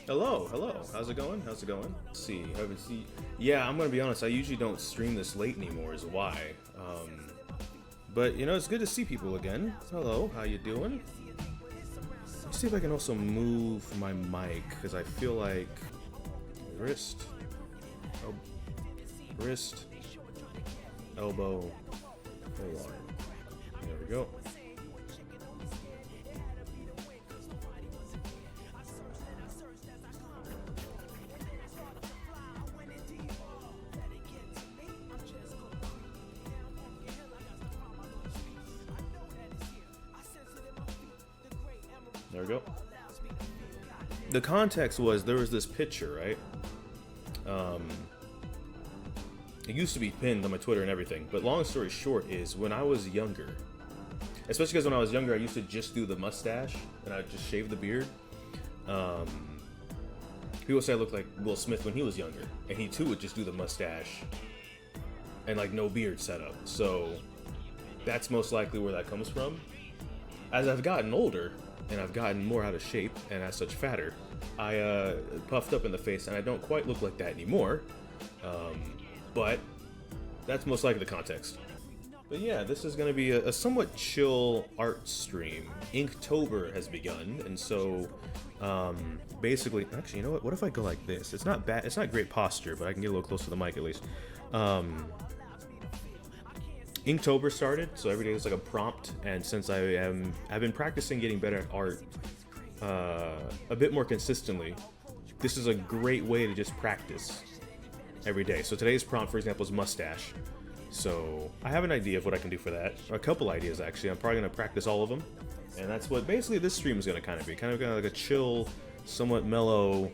Hello, hello. How's it going? How's it going? Let's see, haven't seen. Yeah, I'm gonna be honest. I usually don't stream this late anymore. Is why. But you know, it's good to see people again. Hello, how you doing? Let's see if I can also move my mic because I feel like wrist, wrist, elbow. Hold on. There we go. There we go. The context was there was this picture, right? It used to be pinned on my Twitter and everything, but long story short is when I was younger, especially because when I was younger, I used to just do the mustache and I would just shave the beard. People say I looked like Will Smith when he was younger, and he too would just do the mustache and like no beard setup. So that's most likely where that comes from. As I've gotten older, and I've gotten more out of shape and as such fatter, I puffed up in the face and I don't quite look like that anymore, but that's most likely the context. But yeah, this is going to be a somewhat chill art stream. Inktober has begun, and so basically, actually, you know what if I go like this? It's not bad, it's not great posture, but I can get a little close to the mic at least. Inktober started, so every day is like a prompt, and since I've been practicing getting better at art a bit more consistently, this is a great way to just practice every day. So today's prompt, for example, is mustache. So I have an idea of what I can do for that, or a couple ideas actually. I'm probably gonna practice all of them, and that's what basically this stream is gonna kind of be, kind of like a chill, somewhat mellow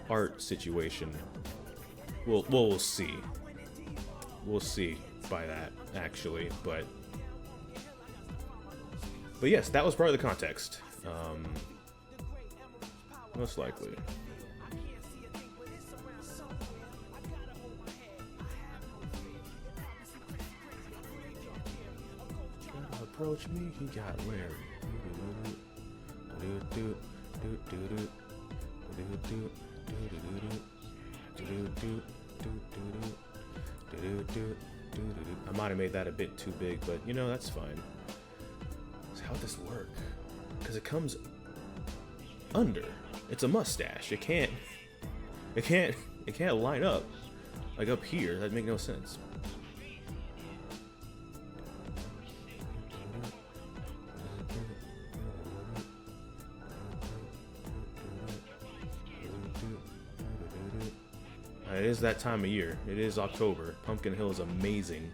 art situation. We'll see. We'll see by that, actually, but yes, that was part of the context, most likely. Gotta approach me, he got Larry. I might have made that a bit too big, but you know, that's fine. So how'd this work? Because it comes under. It's a mustache. It can't line up like up here. That'd make no sense. It is that time of year. It is October. Pumpkin Hill is amazing.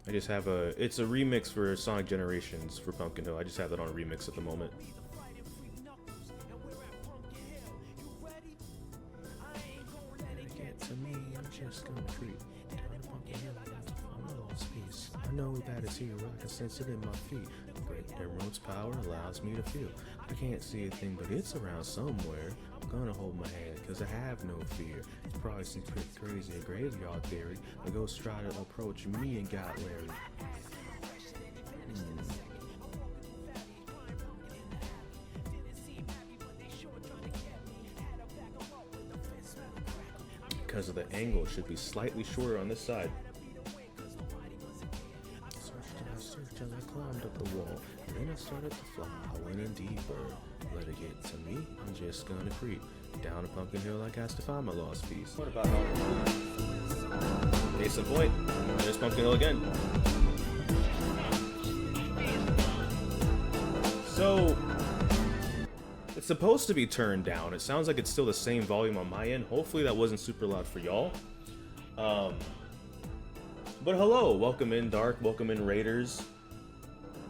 I just have it's a remix for Sonic Generations for Pumpkin Hill. I just have that on a remix at the moment. Get to me, I'm just gonna creep. I know that it's here, I can sense it in my feet. Great Emerald's power allows me to feel. I can't see a thing, but it's around somewhere. I'm gonna hold my head, cause I have no fear. It's probably some crazy graveyard theory. The ghost tried to approach me and got Larry. Because of the angle, it should be slightly shorter on this side. As I climbed up the wall, and then I started to fly. I went in deeper. Let it get to me, I'm just gonna creep down a Pumpkin Hill like I has to find my lost piece. What about case in point, there's Pumpkin Hill again. So it's supposed to be turned down. It sounds like it's still the same volume on my end. Hopefully that wasn't super loud for y'all. But hello, welcome in Dark, welcome in Raiders.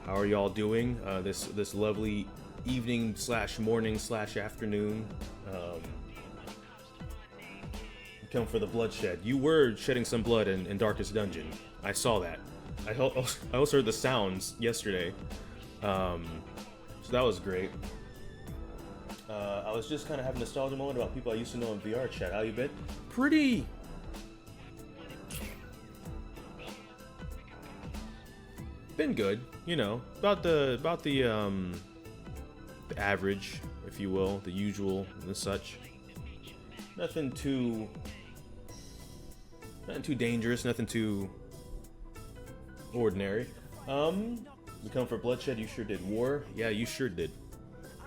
How are y'all doing this lovely evening / morning / afternoon? Come for the bloodshed. You were shedding some blood in Darkest Dungeon. I saw that. I also heard the sounds yesterday. So that was great. I was just kind of having a nostalgia moment about people I used to know in VR chat. How you been? Pretty been good, you know, about the average, if you will, the usual and such. Nothing too dangerous, nothing too ordinary. You come for bloodshed, you sure did. War, yeah, you sure did.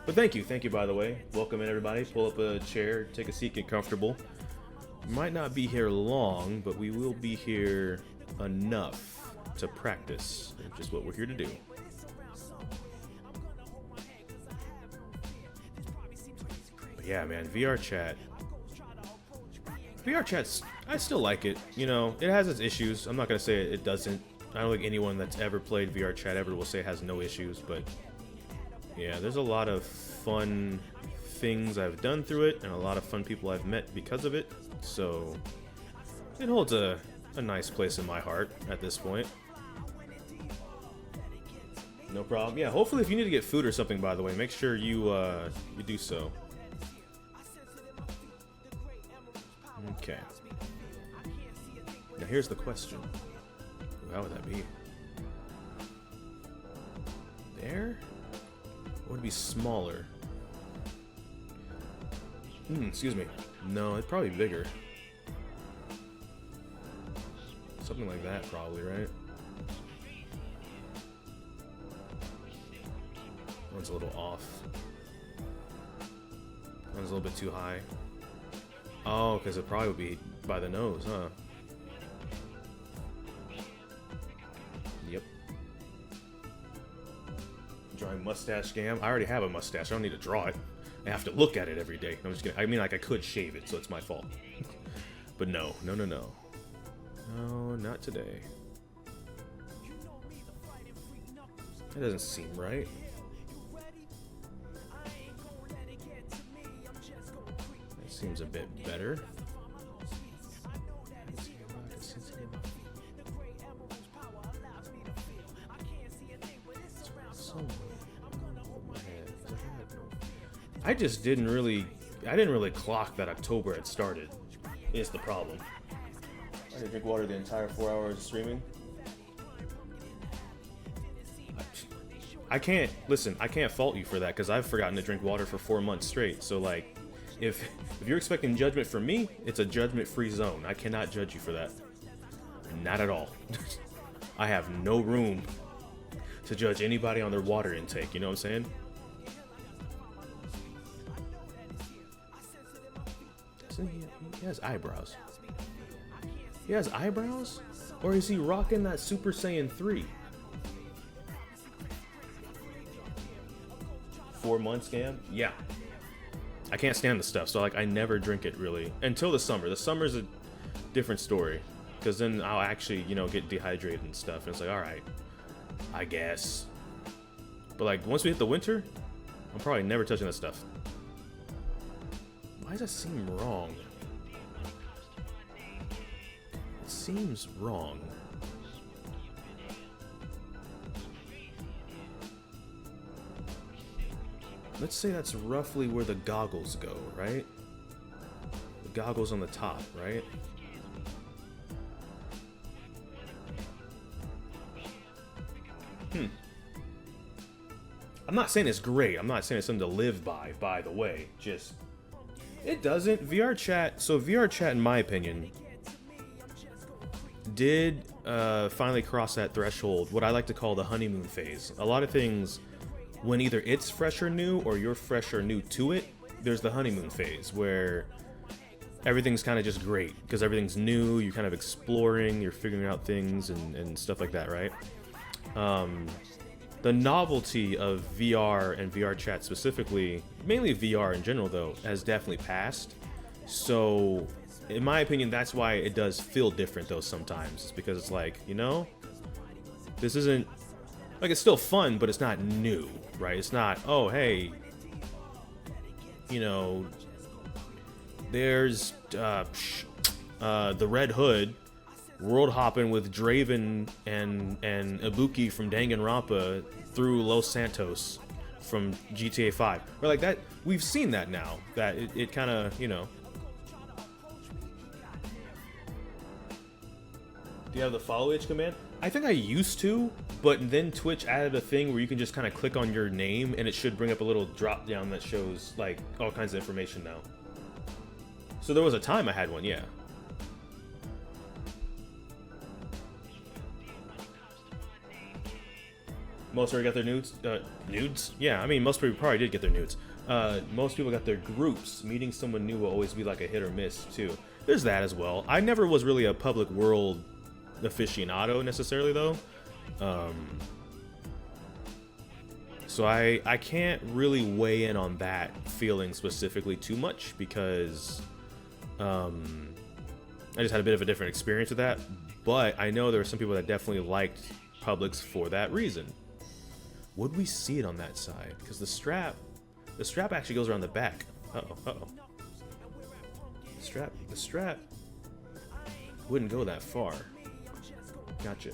But thank you, by the way. Welcome in, everybody. Pull up a chair, take a seat, get comfortable. Might not be here long, but we will be here enough to practice, which is what we're here to do. But yeah, man, VR chat's, I still like it. You know, it has its issues. I'm not gonna say it doesn't. I don't think anyone that's ever played VR chat ever will say it has no issues, but yeah, there's a lot of fun things I've done through it, and a lot of fun people I've met because of it, so it holds a nice place in my heart at this point. No problem. Yeah, hopefully if you need to get food or something, by the way, make sure you do so. Okay. Now here's the question. How would that be? There? Or would it be smaller? Excuse me. No, it'd probably be bigger. Something like that, probably, right? One's a little off. One's a little bit too high. Oh, because it probably would be by the nose, huh? Yep. Drawing mustache scam. I already have a mustache. I don't need to draw it. I have to look at it every day. I'm just kidding. I mean, like, I could shave it, so it's my fault. But no. No, not today. That doesn't seem right. That seems a bit better. I just didn't really clock that October had started, is the problem. I didn't drink water the entire 4 hours of streaming. I can't fault you for that, because I've forgotten to drink water for 4 months straight. So like, if you're expecting judgment from me, it's a judgment-free zone. I cannot judge you for that. Not at all. I have no room to judge anybody on their water intake, you know what I'm saying? He has eyebrows. He has eyebrows? Or is he rocking that Super Saiyan 3? 4 months scam? Yeah. I can't stand the stuff, so like I never drink it really until the summer. The summer's a different story, because then I'll actually, you know, get dehydrated and stuff, and it's like, all right, I guess. But like once we hit the winter, I'm probably never touching that stuff. Why does that seem wrong? It seems wrong. Let's say that's roughly where the goggles go, right? The goggles on the top, right? I'm not saying it's great. I'm not saying it's something to live by the way. Just, it doesn't. VR chat, so VR chat, in my opinion, did finally cross that threshold, what I like to call the honeymoon phase. A lot of things, when either it's fresh or new, or you're fresh or new to it, there's the honeymoon phase where everything's kind of just great because everything's new, you're kind of exploring, you're figuring out things and stuff like that, right? The novelty of VR and VR chat specifically, mainly VR in general though, has definitely passed. So in my opinion, that's why it does feel different though sometimes. It's because it's like, you know, this isn't, like, it's still fun, but it's not new, right? It's not, oh, hey, you know, there's the Red Hood world hopping with Draven and Ibuki from Danganronpa through Los Santos from GTA 5. Or like that, we've seen that now, that it kind of, you know. Do you have the follow itch command? I think I used to, but then Twitch added a thing where you can just kind of click on your name and it should bring up a little drop down that shows like all kinds of information now. So there was a time I had one, yeah. Most already got their nudes? Nudes? Yeah, I mean, most people probably did get their nudes. Most people got their groups. Meeting someone new will always be like a hit or miss, too. There's that as well. I never was really a public world aficionado, necessarily, though. So I can't really weigh in on that feeling specifically too much, because I just had a bit of a different experience with that. But I know there are some people that definitely liked publics for that reason. Would we see it on that side? Because the strap actually goes around the back. Uh-oh. The strap wouldn't go that far. Gotcha.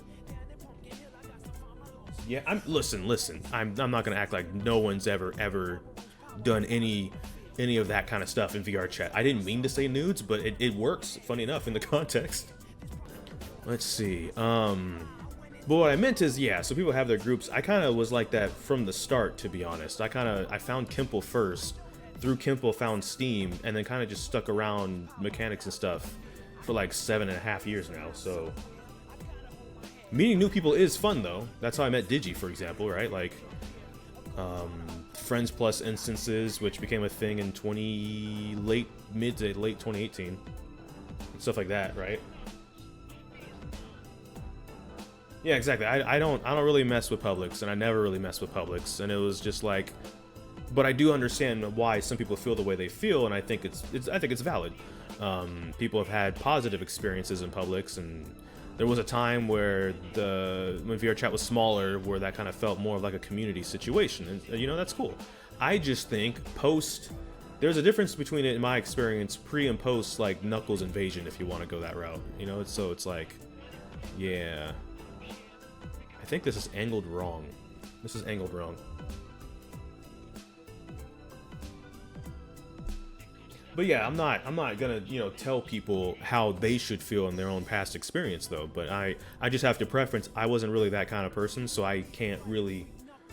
Yeah, listen. I'm not gonna act like no one's ever done any of that kind of stuff in VR chat. I didn't mean to say nudes, but it works, funny enough, in the context. Let's see. But what I meant is, yeah, so people have their groups. I kind of was like that from the start, to be honest. I found Kimple first, through Kimple found Steam, and then kind of just stuck around mechanics and stuff for like 7.5 years now, so. Meeting new people is fun, though. That's how I met Digi, for example, right? Like, Friends Plus instances, which became a thing in mid to late 2018. Stuff like that, right? Yeah, exactly. I don't really mess with publics, and I never really mess with publics, and it was just like, but I do understand why some people feel the way they feel, and I think it's valid. People have had positive experiences in publics, and there was a time where when VR chat was smaller, where that kind of felt more of like a community situation, and you know, that's cool. I just think there's a difference between it, in my experience, pre and post, like Knuckles Invasion, if you want to go that route, you know. It's like, yeah. I think this is angled wrong. But yeah, I'm not gonna, you know, tell people how they should feel in their own past experience, though. But I just have to preference, I wasn't really that kind of person, so I can't really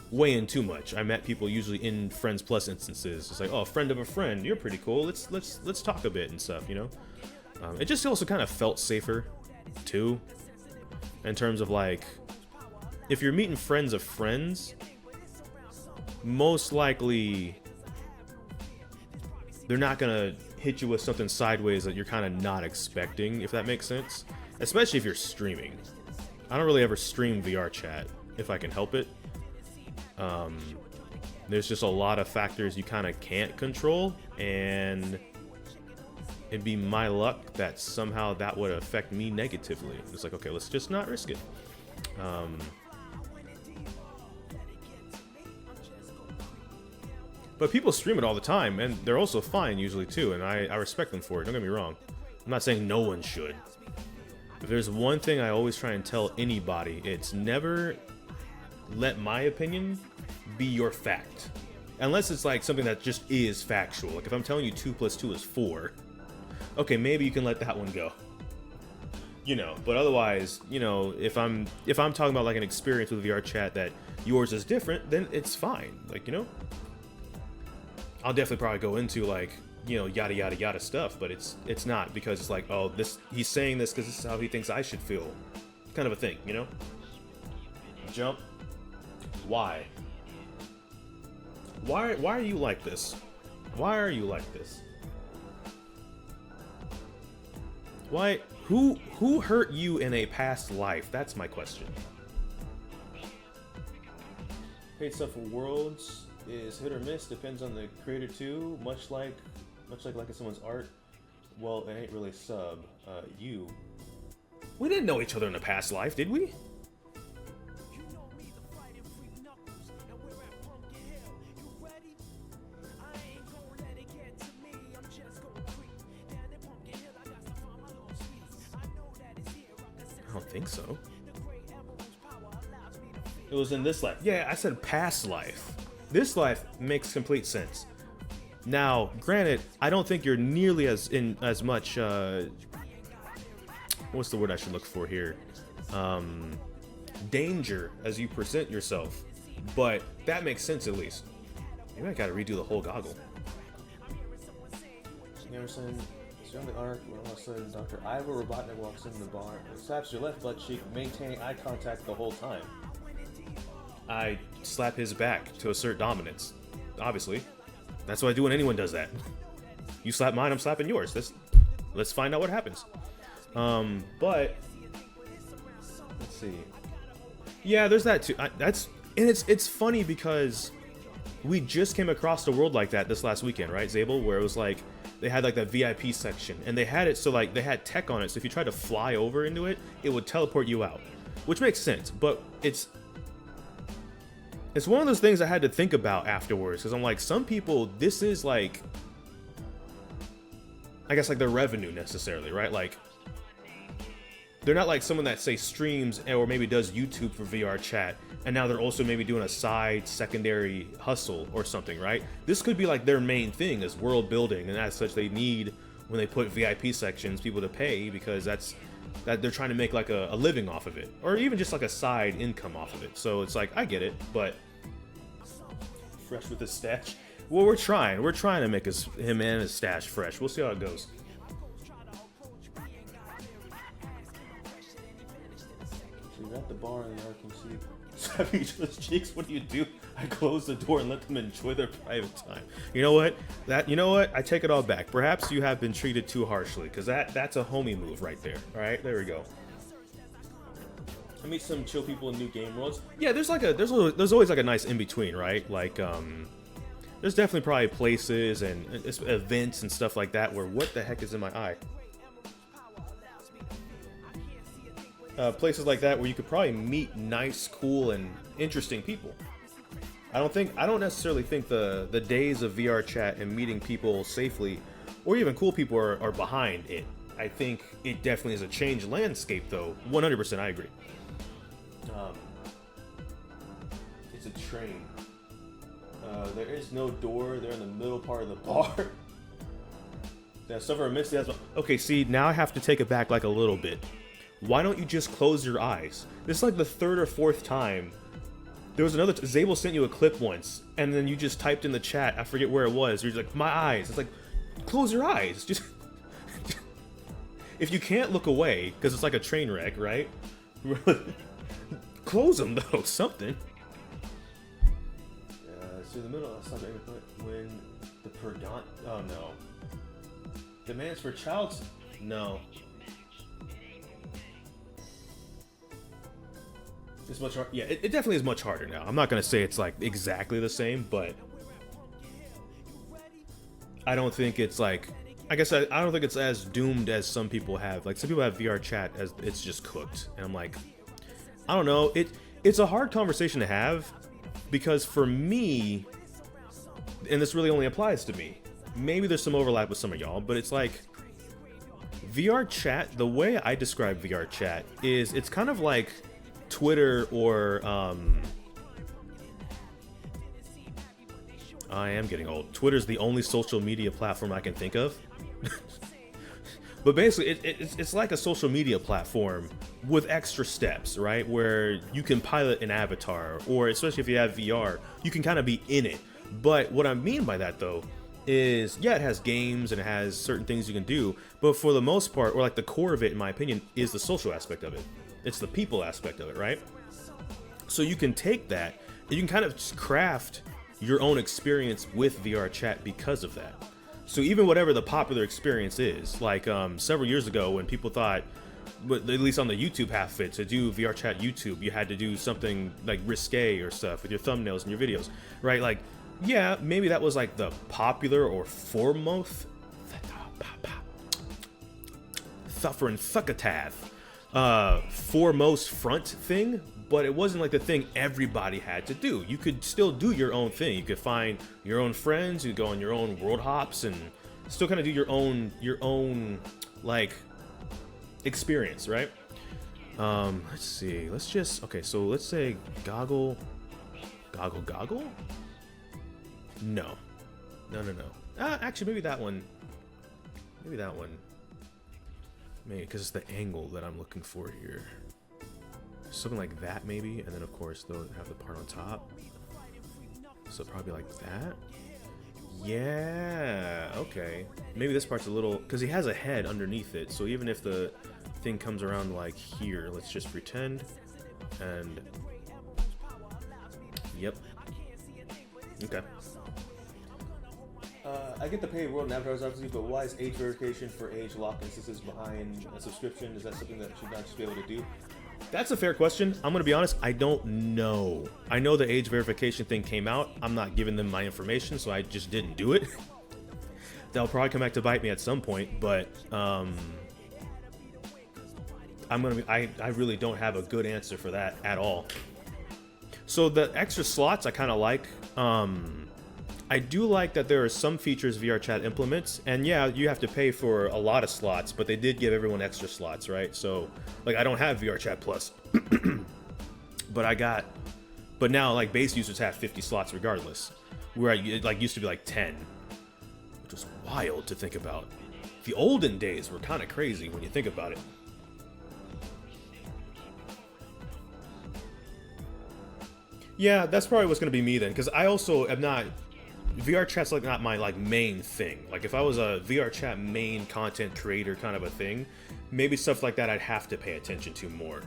weigh in too much. I met people usually in Friends Plus instances. It's like, oh, friend of a friend, you're pretty cool. Let's talk a bit and stuff, you know. It just also kind of felt safer, too, in terms of like, if you're meeting friends of friends, most likely they're not gonna hit you with something sideways that you're kind of not expecting, if that makes sense. Especially if you're streaming. I don't really ever stream VR chat if I can help it. There's just a lot of factors you kind of can't control, and it'd be my luck that somehow that would affect me negatively. It's like, okay, let's just not risk it. But people stream it all the time, and they're also fine usually too, and I respect them for it, don't get me wrong. I'm not saying no one should. If there's one thing I always try and tell anybody, it's never let my opinion be your fact. Unless it's like something that just is factual. Like if I'm telling you 2 + 2 is 4, okay, maybe you can let that one go. You know, but otherwise, you know, if I'm talking about like an experience with VR chat that yours is different, then it's fine. Like, you know, I'll definitely probably go into like, you know, yada yada yada stuff, but it's not because it's like, oh, he's saying this because this is how he thinks I should feel, kind of a thing, you know. Jump. Why are you like this? Why are you like this? Why? Who hurt you in a past life? That's my question. Paid stuff for Worlds is hit or miss, depends on the creator too. Much like liking someone's art. Well, it ain't really sub. We didn't know each other in a past life, did we? I don't think so. It was in this life. Yeah, I said past life. This life makes complete sense. Now, granted, I don't think you're nearly as much. What what's the word I should look for here? Danger as you present yourself. But that makes sense at least. Maybe I gotta redo the whole goggle. Gamrison, during the arc, when all of a sudden Dr. Ivo Robotnik walks into the bar and slaps your left butt cheek, maintaining eye contact the whole time. I slap his back to assert dominance. Obviously. That's what I do when anyone does that. You slap mine, I'm slapping yours. Let's find out what happens. But let's see. Yeah, there's that too. It's funny because we just came across a world like that this last weekend, right, Zabel? Where it was like they had like that VIP section, and they had it so like they had tech on it, so if you tried to fly over into it, it would teleport you out, which makes sense. But it's one of those things I had to think about afterwards, because I'm like, some people, this is like, I guess like their revenue necessarily, right? Like, they're not like someone that say streams or maybe does YouTube for VR chat, and now they're also maybe doing a side secondary hustle or something, right? This could be like their main thing is world building, and as such they need, when they put VIP sections, people to pay, because that they're trying to make like a living off of it, or even just like a side income off of it. So it's like, I get it, but fresh with his stash. Well, we're trying to make him and his stash fresh. We'll see how it goes. So you're at the bar in the arc and see slapping each other's cheeks. What do? I close the door and let them enjoy their private time. You know what? I take it all back. Perhaps you have been treated too harshly, because that's a homie move right there. All right, there we go. I meet some chill people in new game worlds. Yeah, there's always like a nice in between, right? Like there's definitely probably places and events and stuff like that where, what the heck is in my eye? Places like that where you could probably meet nice, cool, and interesting people. I don't necessarily think the days of VR chat and meeting people safely, or even cool people, are behind it. I think it definitely is a changed landscape, though. 100%, I agree. It's a train. There is no door. They're in the middle part of the bar. They suffer immensely. Okay, see, now I have to take it back like a little bit. Why don't you just close your eyes? This is like the third or fourth time. There was another, Zabel sent you a clip once, and then you just typed in the chat, I forget where it was, you're like, my eyes. It's like, close your eyes. Just if you can't look away, because it's like a train wreck, right? Close them, though, something. So in the middle of something, when the Perdant, oh no. Demands for child's, no. It's much harder. Yeah, it definitely is much harder now. I'm not gonna say it's like exactly the same, but I don't think it's like, I guess I don't think it's as doomed as some people have. Like, some people have VR chat as it's just cooked, and I'm like, I don't know. It's a hard conversation to have, because for me, and this really only applies to me, maybe there's some overlap with some of y'all, but it's like VR chat. The way I describe VR chat is it's kind of like Twitter or I am getting old. Twitter's the only social media platform I can think of. But basically, it's like a social media platform with extra steps, right? Where you can pilot an avatar, or especially if you have VR, you can kind of be in it. But what I mean by that, though, is, yeah, it has games and it has certain things you can do, but for the most part, or like the core of it, in my opinion, is the social aspect of it. It's the people aspect of it, right? So you can take that, and you can kind of craft your own experience with VR chat because of that. So even whatever the popular experience is, like several years ago when people thought, but at least on the YouTube half of it, to do VR chat YouTube, you had to do something like risque or stuff with your thumbnails and your videos, right? Like, yeah, maybe that was like the popular or foremost suffering succotash foremost front thing, but it wasn't like the thing everybody had to do. You could still do your own thing. You could find your own friends, you could go on your own world hops and still kind of do your own like experience, right? Let's see. Okay, so let's say goggle. No. Actually, maybe that one. maybe because it's the angle that I'm looking for here. Something like that maybe, and then of course they'll have the part on top. So probably like that. Yeah, okay. Maybe this part's a little, because he has a head underneath it, so even if the thing comes around like here, let's just pretend, and yep. Okay. I get the paid world and avatars obviously, but why is age verification for age lock instances behind a subscription? Is that something that should not just be able to do? That's a fair question. I'm gonna be honest, I don't know. I know the age verification thing came out. I'm not giving them my information, so I just didn't do it. They'll probably come back to bite me at some point, but I really don't have a good answer for that at all. So the extra slots I kind of like. I do like that there are some features VRChat implements, and yeah, you have to pay for a lot of slots, but they did give everyone extra slots, right? So, like, I don't have VRChat Plus, but now, like, base users have 50 slots regardless, where it, like, used to be, like, 10, which was wild to think about. The olden days were kind of crazy when you think about it. Yeah, that's probably what's going to be me then, because I also am not... VR chat's like not my like main thing. Like if I was a VR chat main content creator kind of a thing, maybe stuff like that I'd have to pay attention to more.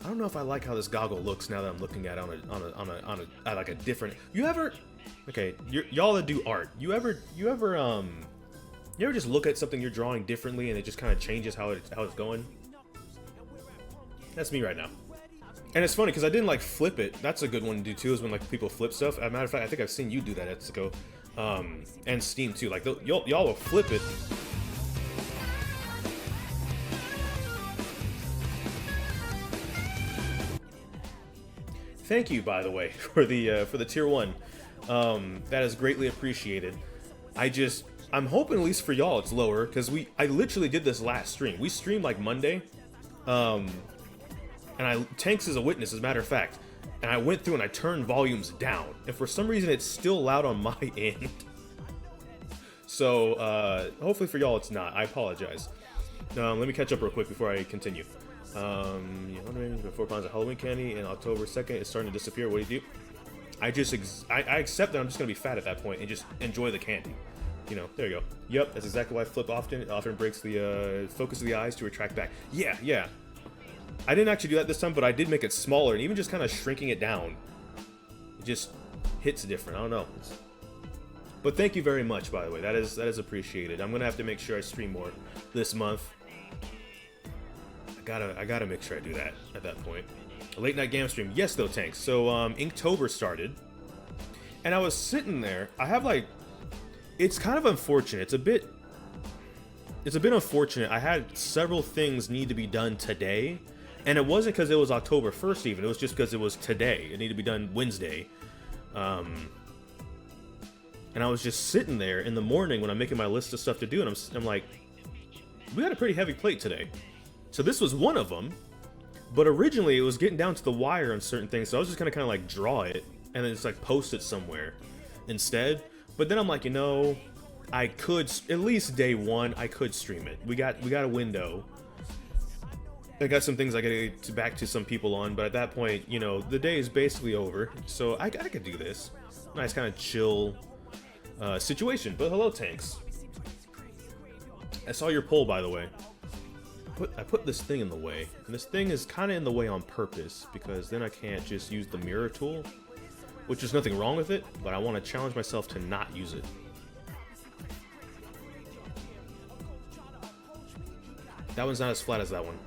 I don't know if I like how this goggle looks now that I'm looking at it on a like a different. You ever? Okay, y'all that do art, you ever just look at something you're drawing differently and it just kind of changes how it's going? That's me right now. And it's funny because I didn't like flip it. That's a good one to do too, is when like people flip stuff. As a matter of fact, I think I've seen you do that, Etsuko. And Steam too. Like y'all will flip it. Thank you, by the way, for the tier 1. That is greatly appreciated. I'm hoping at least for y'all it's lower, because I literally did this last stream. We streamed like Monday. And Tanks is a witness, as a matter of fact. And I went through and I turned volumes down. And for some reason, it's still loud on my end. So, hopefully for y'all, it's not. I apologize. Let me catch up real quick before I continue. 4 pounds of Halloween candy and October 2nd is starting to disappear. What do you do? I accept that I'm just going to be fat at that point and just enjoy the candy. You know, there you go. Yep, that's exactly why I flip often. It often breaks the focus of the eyes to retract back. Yeah. I didn't actually do that this time, but I did make it smaller, and even just kind of shrinking it down, it just hits different. I don't know. But thank you very much, by the way. That is appreciated. I'm gonna have to make sure I stream more this month. I gotta make sure I do that at that point. A late night game stream, yes, though, Tanks. So Inktober started, and I was sitting there. I have like, it's kind of unfortunate. It's a bit unfortunate. I had several things need to be done today. And it wasn't because it was October 1st even, it was just because it was today. It needed to be done Wednesday. And I was just sitting there in the morning when I'm making my list of stuff to do, and I'm like, we got a pretty heavy plate today. So this was one of them, but originally it was getting down to the wire on certain things, so I was just gonna kind of like draw it, and then just like post it somewhere instead. But then I'm like, you know, I could, at least day 1, I could stream it. We got a window. I got some things I gotta get back to some people on, but at that point, you know, the day is basically over, so I could do this. Nice kind of chill situation. But hello, Tanks. I saw your poll, by the way. I put this thing in the way, and this thing is kind of in the way on purpose, because then I can't just use the mirror tool, which is nothing wrong with it, but I want to challenge myself to not use it. That one's not as flat as that one.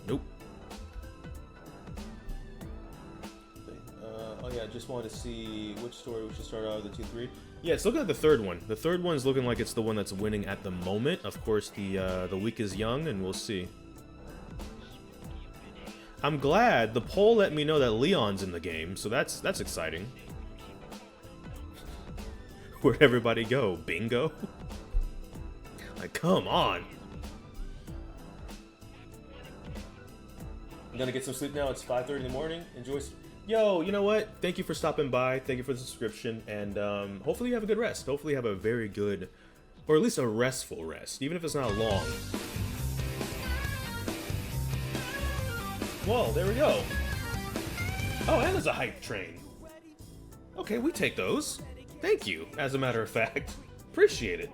Nope. Oh yeah, just wanted to see which story we should start out with, the 2-3. Yeah, it's looking at the third one. The third one's looking like it's the one that's winning at the moment. Of course, the week is young, and we'll see. I'm glad the poll let me know that Leon's in the game, so that's exciting. Where'd everybody go? Bingo? Like, come on. I'm gonna get some sleep now. It's 5:30 in the morning. Enjoy. Yo, you know what? Thank you for stopping by. Thank you for the subscription. And hopefully you have a good rest. Hopefully you have a very good, or at least a restful rest, even if it's not long. Whoa, there we go. Oh, and there's a hype train. Okay, we take those. Thank you, as a matter of fact. Appreciate it.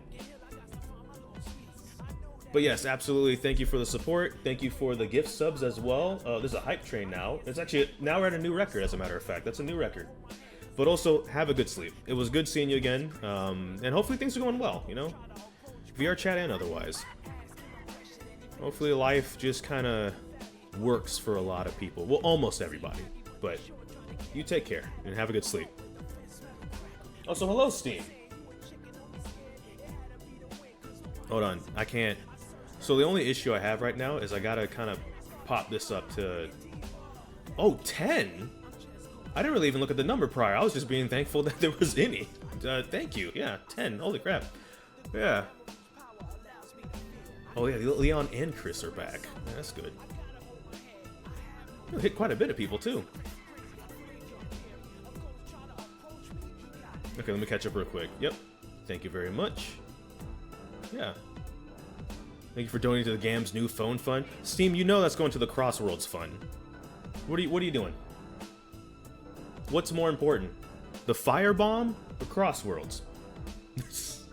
But yes, absolutely, thank you for the support. Thank you for the gift subs as well. There's a hype train now. It's actually, now we're at a new record, as a matter of fact. That's a new record. But also, have a good sleep. It was good seeing you again. And hopefully things are going well, you know? VR chat and otherwise. Hopefully life just kind of works for a lot of people. Well, almost everybody. But you take care and have a good sleep. Also, hello, Steam. Hold on, I can't. So the only issue I have right now is I gotta kind of pop this up to... Oh, 10? I didn't really even look at the number prior. I was just being thankful that there was any. Thank you. Yeah, 10. Holy crap. Yeah. Oh yeah, Leon and Chris are back. Yeah, that's good. You hit quite a bit of people too. Okay, let me catch up real quick. Yep. Thank you very much. Yeah. Thank you for donating to the GAM's new phone fund. Steam, you know that's going to the Crossworlds fund. What are you doing? What's more important? The firebomb or Crossworlds? Let's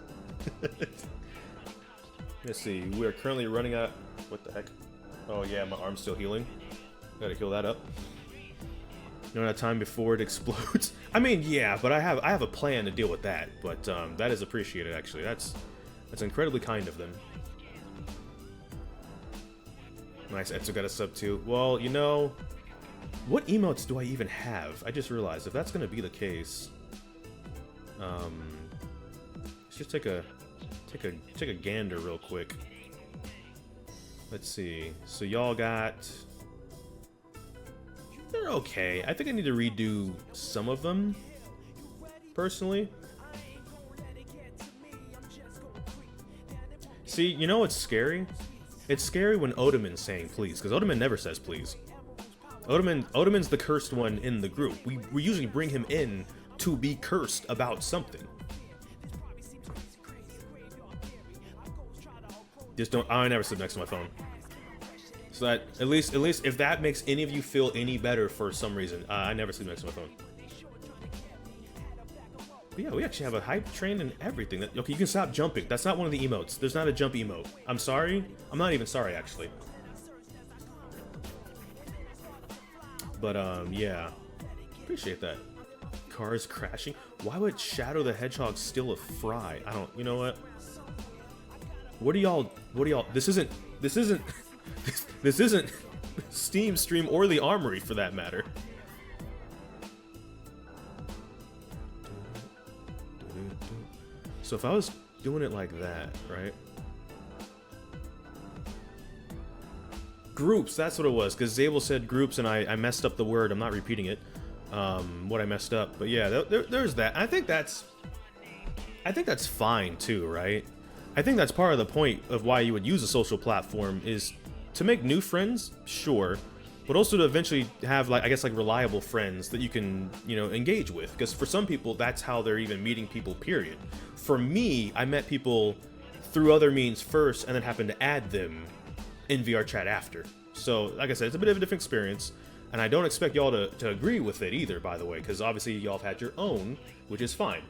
see. We are currently running out. What the heck? Oh yeah, my arm's still healing. Gotta heal that up. You don't have time before it explodes. I mean, yeah, but I have a plan to deal with that. But that is appreciated, actually. That's incredibly kind of them. Nice, Etsu got a sub too. Well, you know, what emotes do I even have? I just realized if that's gonna be the case, let's just take a gander real quick. Let's see. So y'all got. They're okay. I think I need to redo some of them, personally. See, you know what's scary? It's scary when Odaman's saying please, because Odaman never says please. Odaman's the cursed one in the group. We usually bring him in to be cursed about something. Just don't. I never sit next to my phone. So that at least if that makes any of you feel any better for some reason, I never sleep next to my phone. But yeah, we actually have a hype train and everything. Okay, you can stop jumping. That's not one of the emotes. There's not a jump emote. I'm sorry. I'm not even sorry, actually. But, yeah. Appreciate that. Cars crashing? Why would Shadow the Hedgehog steal a fry? I don't... You know what? What do y'all... This isn't Steam Stream or the Armory, for that matter. So if I was doing it like that, right? Groups, that's what it was, because Zabel said groups and I messed up the word. I'm not repeating it, what I messed up. But yeah, there's that. I think that's fine too, right? I think that's part of the point of why you would use a social platform is to make new friends, sure, but also to eventually have, like, I guess, like, reliable friends that you can, you know, engage with. Because for some people, that's how they're even meeting people, period. For me, I met people through other means first and then happened to add them in VR chat after. So, like I said, it's a bit of a different experience. And I don't expect y'all to agree with it either, by the way, because obviously y'all have had your own, which is fine.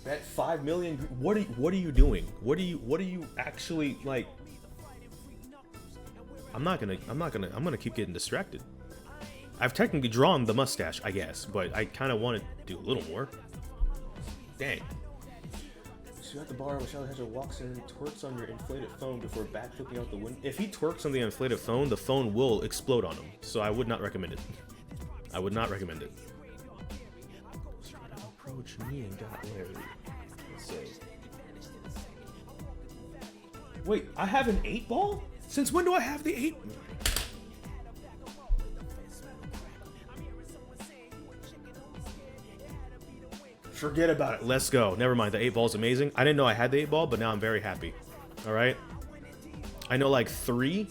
That 5 million, what are you doing? What are you actually, like... I'm gonna keep getting distracted. I've technically drawn the mustache, I guess, but I kind of want to do a little more. Dang. So you're at the bar when Shadow Hedgehog walks in and twerks on your inflated phone before backflipping out the window. If he twerks on the inflated phone, the phone will explode on him. So I would not recommend it. I would not recommend it. Try to approach me and got Larry. Let's see. Wait, I have an 8-ball? Since when do I have the 8? Forget about it. Let's go. Never mind. The 8-ball's amazing. I didn't know I had the 8-ball, but now I'm very happy. All right. I know like 3.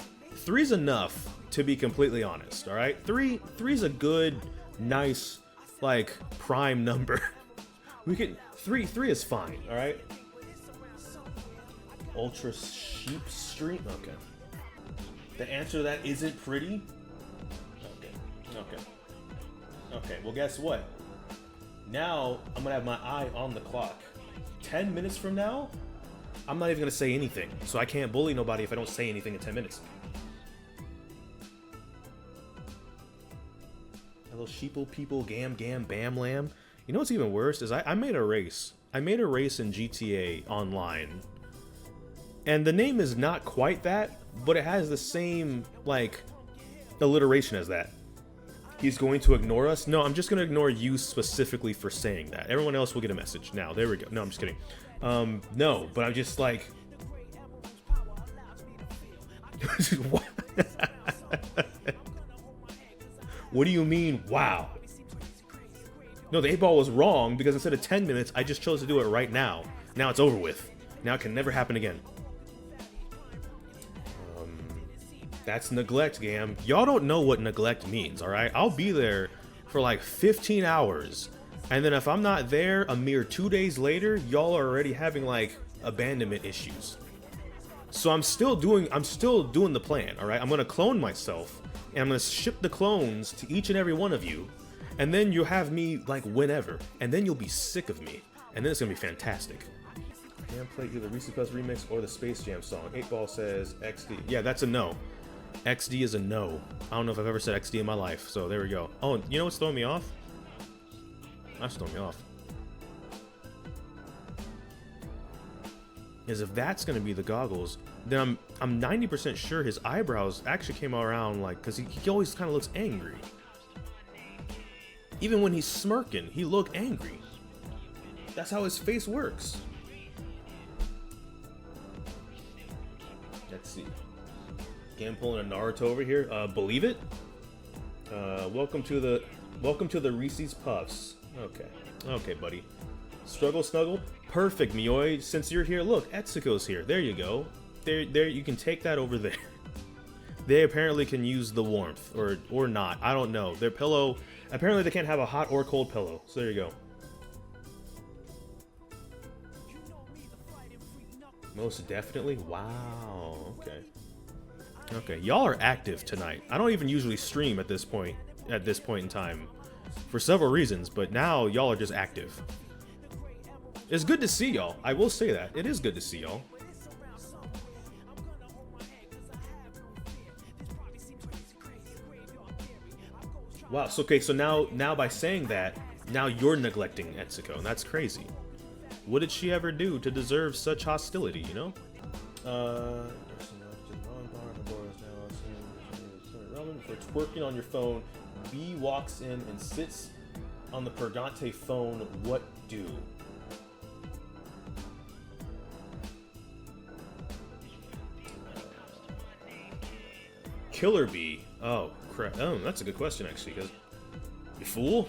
3's enough to be completely honest. All right, three's a good, nice, like prime number. We can three is fine. All right. Ultra sheep stream. Okay. The answer to that isn't pretty. Okay. Well, guess what? Now I'm gonna have my eye on the clock. 10 minutes from now, I'm not even gonna say anything. So I can't bully nobody if I don't say anything in 10 minutes. Hello, sheeple people, gam, bam, lamb. You know what's even worse is I made a race. I made a race in GTA Online. And the name is not quite that, but it has the same, like, alliteration as that. He's going to ignore us? No, I'm just going to ignore you specifically for saying that. Everyone else will get a message. Now, there we go. No, I'm just kidding. No, but I'm just like... What do you mean, wow? No, the 8-ball was wrong because instead of 10 minutes, I just chose to do it right now. Now it's over with. Now it can never happen again. That's neglect, Gam. Y'all don't know what neglect means, alright? I'll be there for like 15 hours. And then if I'm not there a mere 2 days later, y'all are already having like abandonment issues. So I'm still doing the plan, alright? I'm gonna clone myself, and I'm gonna ship the clones to each and every one of you. And then you'll have me like whenever. And then you'll be sick of me. And then it's gonna be fantastic. Can't play either Reese's Puffs remix or the Space Jam song. 8-ball says XD. Yeah, that's a no. XD is a no. I don't know if I've ever said XD in my life, so there we go. Oh, you know what's throwing me off? That's throwing me off. Is if that's gonna be the goggles, then I'm 90% sure his eyebrows actually came around like, cause he always kind of looks angry. Even when he's smirking, he look angry. That's how his face works. Let's see. Game pulling a Naruto over here. Believe it. Welcome to the Reese's Puffs. Okay, buddy. Struggle snuggle. Perfect, Mioi. Since you're here, look, Etsuko's here. There you go. There. You can take that over there. They apparently can use the warmth, or not. I don't know. Their pillow. Apparently, they can't have a hot or cold pillow. So there you go. Most definitely. Wow. Okay, y'all are active tonight. I don't even usually stream at this point in time for several reasons, but now y'all are just active. It's good to see y'all. I will say that. It is good to see y'all. Wow, so okay, so now by saying that, now you're neglecting Etsuko, and that's crazy. What did she ever do to deserve such hostility, you know? For twerking on your phone, B walks in and sits on the Purgante phone. What do? Killer B. Oh crap. Oh, that's a good question actually. Because you fool.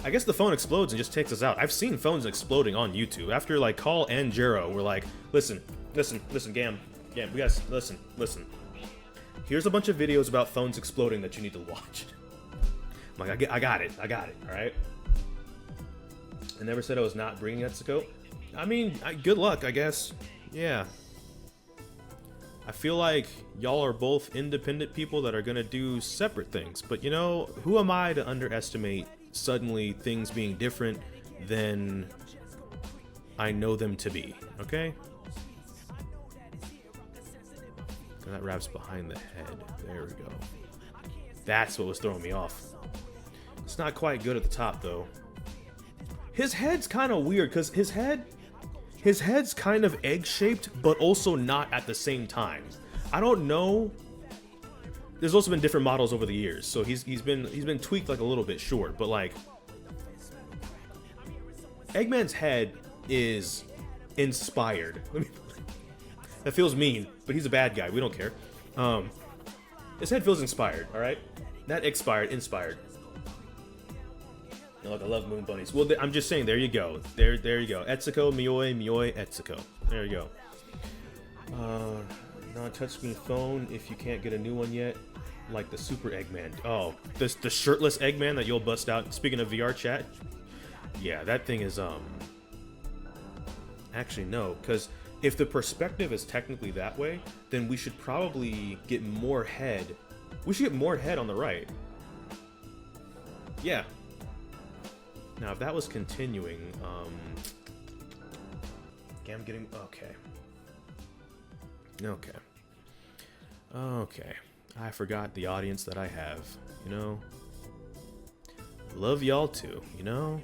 I guess the phone explodes and just takes us out. I've seen phones exploding on YouTube. After like Call and Jero were like, listen, Gam, we gotta listen. Here's a bunch of videos about phones exploding that you need to watch. I'm like, I got it, all right? I never said I was not bringing Etsuko. I mean, good luck, I guess. Yeah. I feel like y'all are both independent people that are gonna do separate things. But you know, who am I to underestimate suddenly things being different than I know them to be, okay? That wraps behind the head. There we go. That's what was throwing me off. It's not quite good at the top, though. His head's kind of weird, because his head's kind of egg-shaped, but also not at the same time. I don't know. There's also been different models over the years, so he's been tweaked like a little bit short, but like Eggman's head is inspired. That feels mean, but he's a bad guy. We don't care. His head feels inspired, all right? Not expired, inspired. You know, like I love moon bunnies. Well, I'm just saying. There you go. There you go. Etsuko, Mioi, Etsuko. There you go. Non-touchscreen phone if you can't get a new one yet, like the Super Eggman. Oh, the shirtless Eggman that you'll bust out. Speaking of VR chat, yeah, that thing is actually no, because if the perspective is technically that way, then we should probably get more head. We should get more head on the right. Yeah. Now if that was continuing, okay, I'm getting okay. Okay. I forgot the audience that I have, you know? Love y'all too, you know?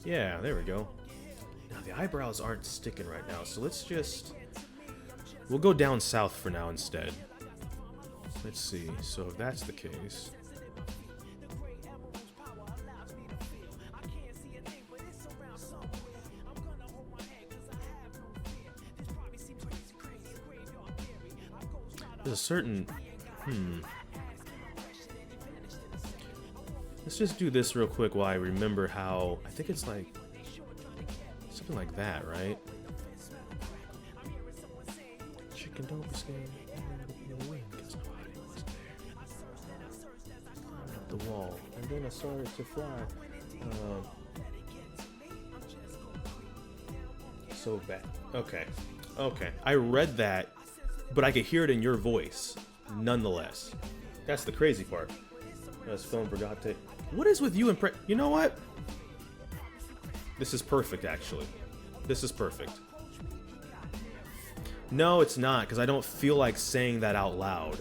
Yeah, there we go. Now, the eyebrows aren't sticking right now, so let's just... We'll go down south for now instead. Let's see, so if that's the case... There's a certain... Let's just do this real quick while I remember how... I think it's like... Something like that, right? Chicken don't be scared. Because nobody was there. Climbed up the wall. And then I started to fly. So bad. Okay. I read that, but I could hear it in your voice, nonetheless. That's the crazy part. This phone forgot to... What is with you and You know what? This is perfect, actually. This is perfect. No, it's not, because I don't feel like saying that out loud.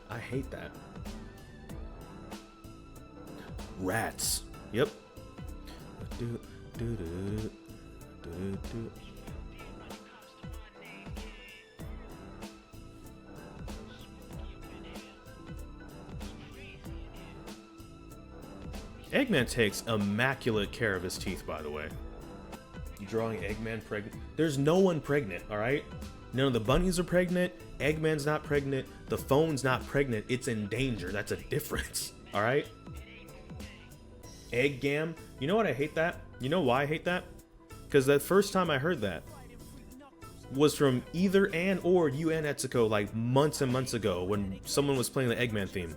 I hate that. Rats. Yep. Eggman takes immaculate care of his teeth, by the way. Drawing Eggman pregnant. There's no one pregnant, alright? None of the bunnies are pregnant. Eggman's not pregnant. The phone's not pregnant. It's in danger. That's a difference, alright? Eggam. You know what I hate that? You know why I hate that? Because the first time I heard that was from either Ann or you and Etsuko like months and months ago when someone was playing the Eggman theme.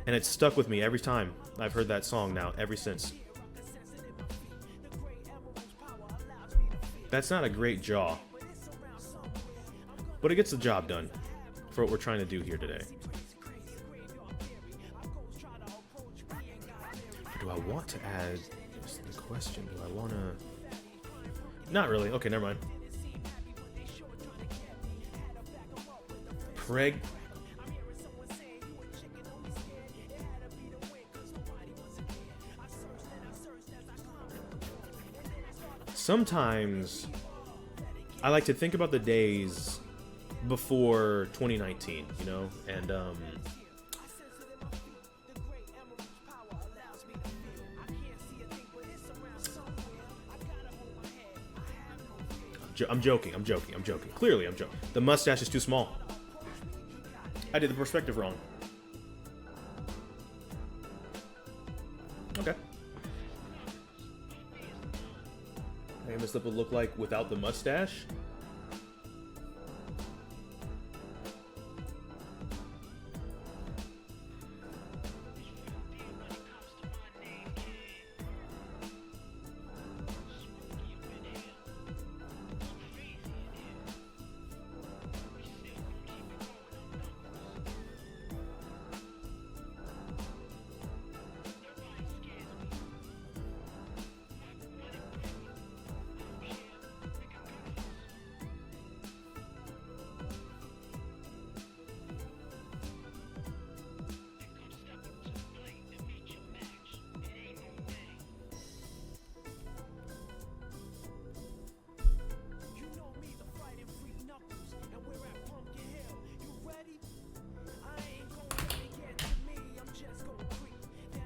And it's stuck with me every time I've heard that song now, ever since. That's not a great jaw. But it gets the job done for what we're trying to do here today. Do I want to add... That's the question. Do I want to... Not really. Okay, never mind. Sometimes I like to think about the days before 2019, you know, and I'm joking. Clearly I'm joking. The mustache is too small. I did the perspective wrong. Okay. And this would look like without the mustache.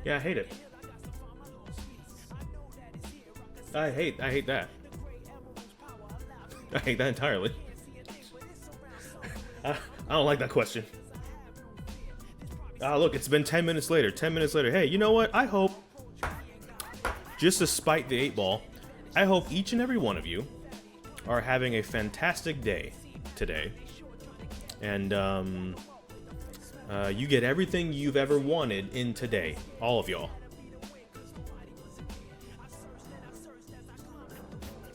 Yeah, I hate it. I hate that. I hate that entirely. I don't like that question. Ah, look, it's been 10 minutes later. 10 minutes later. Hey, you know what? I hope, just to spite the 8 ball, I hope each and every one of you are having a fantastic day today. And you get everything you've ever wanted in today. All of y'all.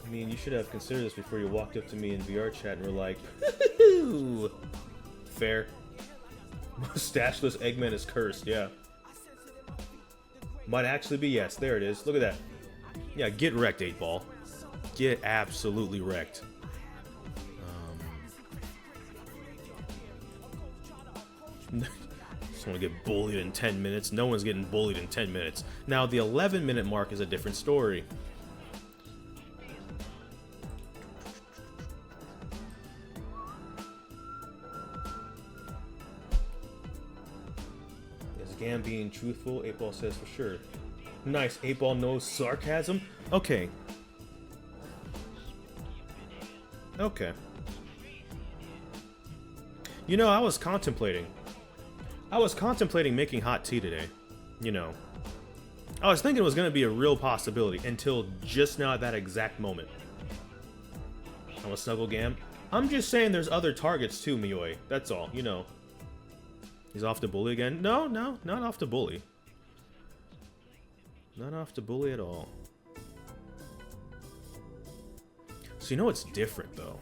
I mean, you should have considered this before you walked up to me in VR chat and were like, fair. Mustacheless Eggman is cursed, yeah. Might actually be, yes, there it is. Look at that. Yeah, get wrecked, 8-Ball. Get absolutely wrecked. Just want to get bullied in 10 minutes. No one's getting bullied in 10 minutes. Now, the 11-minute mark is a different story. Gam being truthful, 8-Ball says for sure. Nice, 8-Ball knows sarcasm? Okay. Okay. You know, I was contemplating making hot tea today. You know. I was thinking it was going to be a real possibility until just now at that exact moment. I'm a snuggle Gam. I'm just saying there's other targets too, Mioi. That's all, you know. He's off to bully again? No, not off to bully. Not off to bully at all. So you know what's different, though?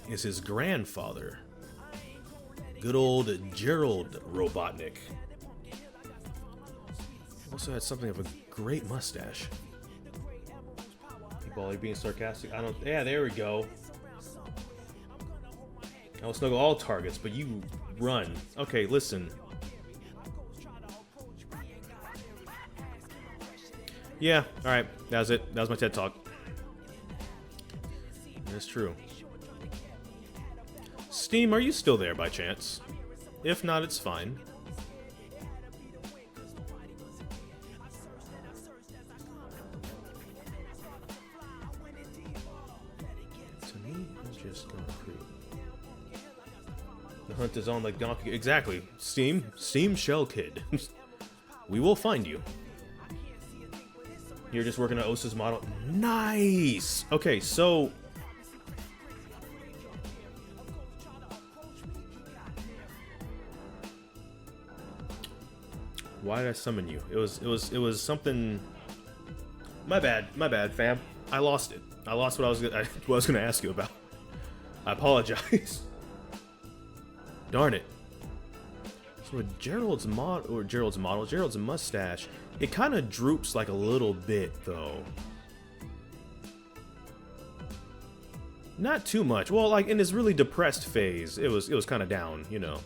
Is his grandfather. Good old Gerald Robotnik. Also had something of a great mustache. People are being sarcastic. Yeah, there we go. I'll snuggle all targets, but you run. Okay, listen. Yeah, alright. That was it. That was my TED Talk. That's true. Steam, are you still there by chance? If not, it's fine. To me, I'm just gonna creep. The hunt is on like Donkey. Exactly. Steam Shell Kid. We will find you. You're just working on Osa's model. Nice! Okay, so... why did I summon you? It was something... My bad, fam. I lost it. I lost what I was gonna ask you about. I apologize. Darn it. So with Gerald's mustache, it kind of droops like a little bit, though. Not too much. Well, like in his really depressed phase, it was kind of down, you know.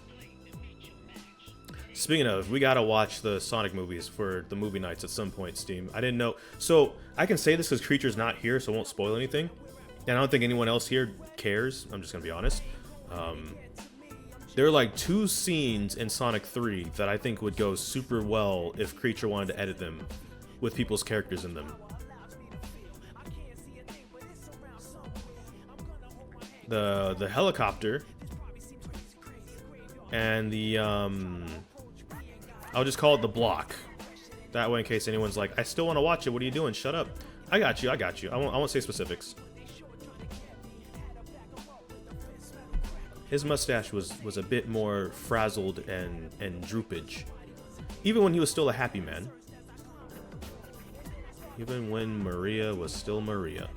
Speaking of, we gotta watch the Sonic movies for the movie nights at some point, Steam. I didn't know. So I can say this because Creature's not here, so it won't spoil anything. And I don't think anyone else here cares. I'm just gonna be honest. There are like 2 scenes in Sonic 3 that I think would go super well if Creature wanted to edit them with people's characters in them. The helicopter and the I'll just call it the block. That way, in case anyone's like, I still want to watch it. What are you doing? Shut up. I got you. I won't say specifics. His mustache was a bit more frazzled and droopage. Even when he was still a happy man. Even when Maria was still Maria.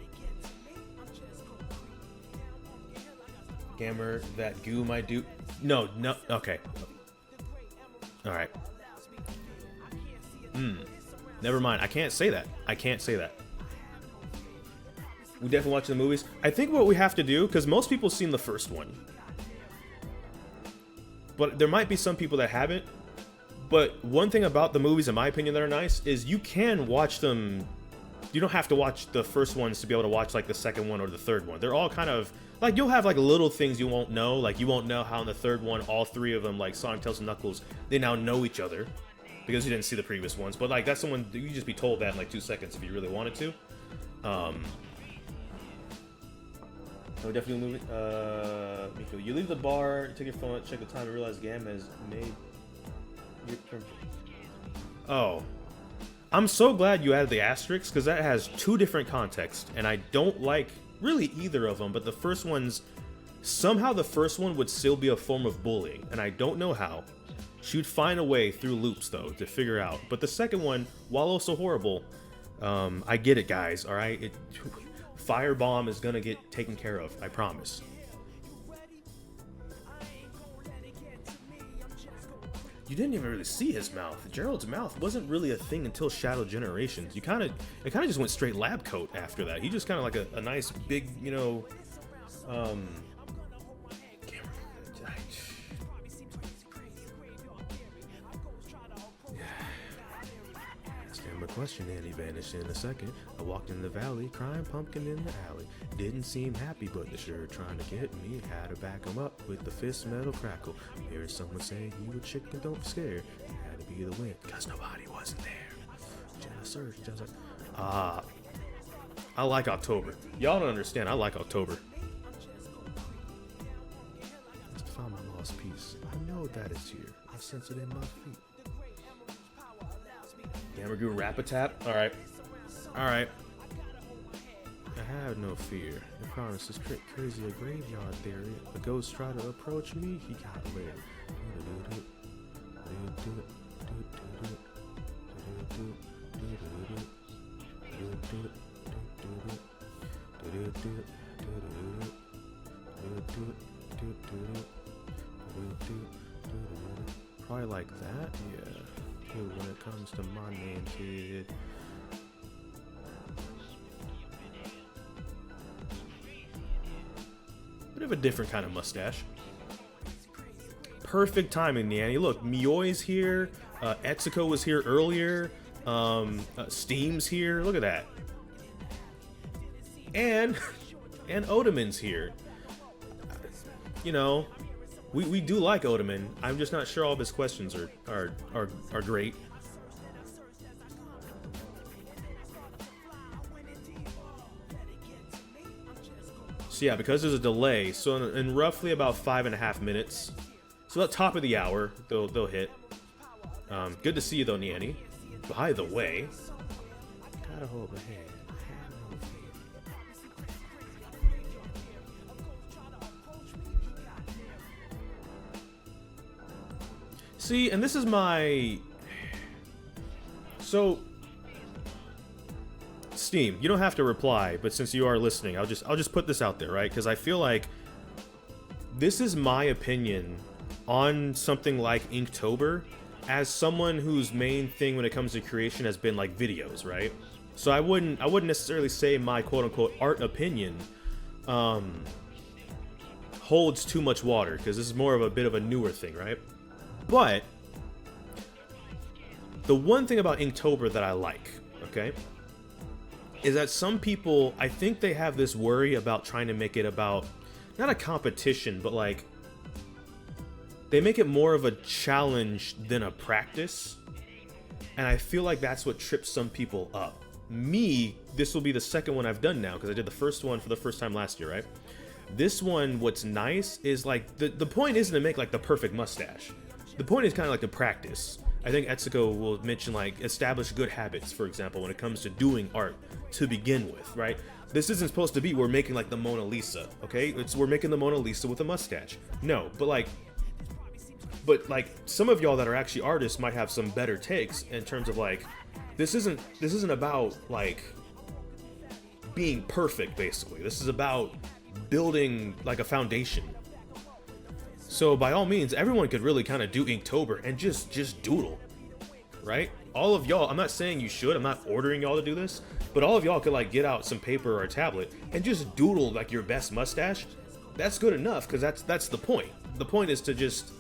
Gammer, that goo might do... No, okay. Alright. Never mind. I can't say that. We definitely watch the movies. I think what we have to do, because most people have seen the first one. But there might be some people that haven't. But one thing about the movies, in my opinion, that are nice, is you can watch them... You don't have to watch the first ones to be able to watch, like, the second one or the third one. They're all kind of... Like, you'll have, like, little things you won't know. Like, you won't know how in the third one, all 3 of them, like Sonic, Tails, and Knuckles, they now know each other. Because you didn't see the previous ones. But, like, that's someone... You just be told that in, like, 2 seconds if you really wanted to. Oh, definitely moving. Miko, you leave the bar, take your phone, check the time, and realize Gam has made... Oh. I'm so glad you added the asterisk because that has two different contexts, and I don't like really either of them. But the first one's somehow the first one would still be a form of bullying, and I don't know how. She'd find a way through loops though to figure out. But the second one, while also horrible, I get it, guys. All right, Firebomb is gonna get taken care of. I promise. You didn't even really see his mouth. Gerald's mouth wasn't really a thing until Shadow Generations. It kind of just went straight lab coat after that. He just kind of like a nice big, you know, my question, and he vanished in a second. I walked in the valley, crying pumpkin in the alley. Didn't seem happy, but the sure trying to get me. Had to back him up with the fist metal crackle. Hearing someone say you a chicken, don't scare. Had to be the wind, cause nobody wasn't there. Jenna searched, I was like, I like October. Y'all don't understand, I like October. Just found my lost piece. I know that it's here. I sense it in my feet. Gamrison Rap-a-tap. Alright. Alright. I have no fear. The promise is crazy a graveyard theory. A ghost try to approach me, he got lit. Probably like that? Yeah. When it comes to my name, kid. Bit of a different kind of mustache. Perfect timing, Niani. Look, Mioi's here. Etsuko was here earlier. Steam's here. Look at that. And Odaman's here. You know, we do like Odaman. I'm just not sure all of his questions are great. So yeah, because there's a delay, so in roughly about 5.5 minutes, so at top of the hour, they'll hit. Good to see you though, Niani. By the way, gotta hold my hand. See, and this is my... So, Steam, you don't have to reply, but since you are listening, I'll just put this out there, right? Because I feel like this is my opinion on something like Inktober, as someone whose main thing when it comes to creation has been like videos, right? So I wouldn't necessarily say my quote-unquote art opinion holds too much water, because this is more of a bit of a newer thing, right? But the one thing about Inktober that I like, okay, is that some people, I think they have this worry about trying to make it about, not a competition, but like, they make it more of a challenge than a practice. And I feel like that's what trips some people up. Me, this will be the second one I've done now, because I did the first one for the first time last year, right? This one, what's nice is like, the point isn't to make like the perfect mustache. The point is kind of like the practice. I think Etsuko will mention like establish good habits, for example, when it comes to doing art to begin with, right? This isn't supposed to be we're making like the Mona Lisa, okay? We're making the Mona Lisa with a mustache. No, but like some of y'all that are actually artists might have some better takes in terms of like this isn't about like being perfect, basically. This is about building like a foundation. So by all means, everyone could really kind of do Inktober and just doodle, right? All of y'all, I'm not saying you should, I'm not ordering y'all to do this, but all of y'all could like get out some paper or a tablet and just doodle like your best mustache. That's good enough, because that's the point. The point is to just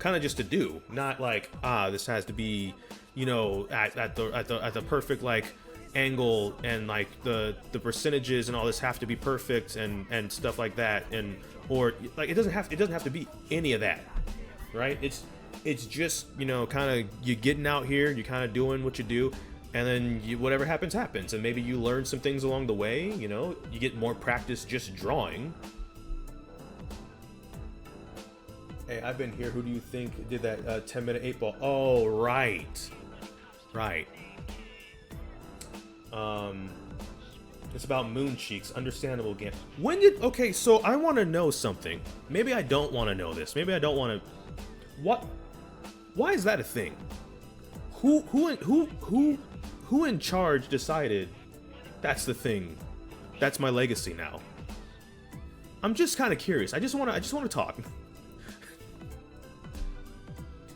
kind of just to do, not like this has to be, you know, at the perfect like angle, and like the percentages and all this have to be perfect and stuff like that, and or like it doesn't have to be any of that, right? It's just, you know, kind of you getting out here, you're kind of doing what you do, and then whatever happens, and maybe you learn some things along the way, you know, you get more practice just drawing. Hey, I've been here. Who do you think did that 10-minute 8-ball? Oh, right. It's about moon cheeks. Understandable game. When did? Okay, so I want to know something. Maybe I don't want to know this. Maybe I don't want to. What? Why is that a thing? Who in charge decided that's the thing? That's my legacy now. I'm just kind of curious. I just want to talk.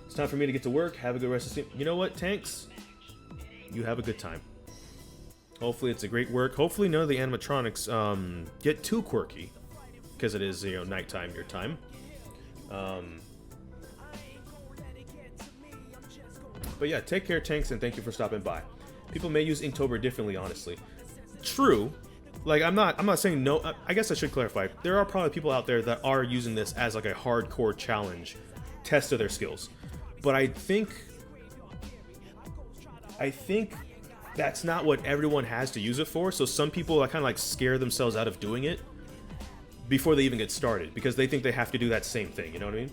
It's time for me to get to work. Have a good rest of the day. You know what, Tanks? You have a good time. Hopefully it's a great work. Hopefully none of the animatronics get too quirky, because it is, you know, nighttime your time. But yeah, take care, Tanks, and thank you for stopping by. People may use Inktober differently, honestly. True. Like, I'm not saying no. I guess I should clarify. There are probably people out there that are using this as like a hardcore challenge, test of their skills. But I think that's not what everyone has to use it for. So some people kind of like scare themselves out of doing it before they even get started, because they think they have to do that same thing. You know what I mean?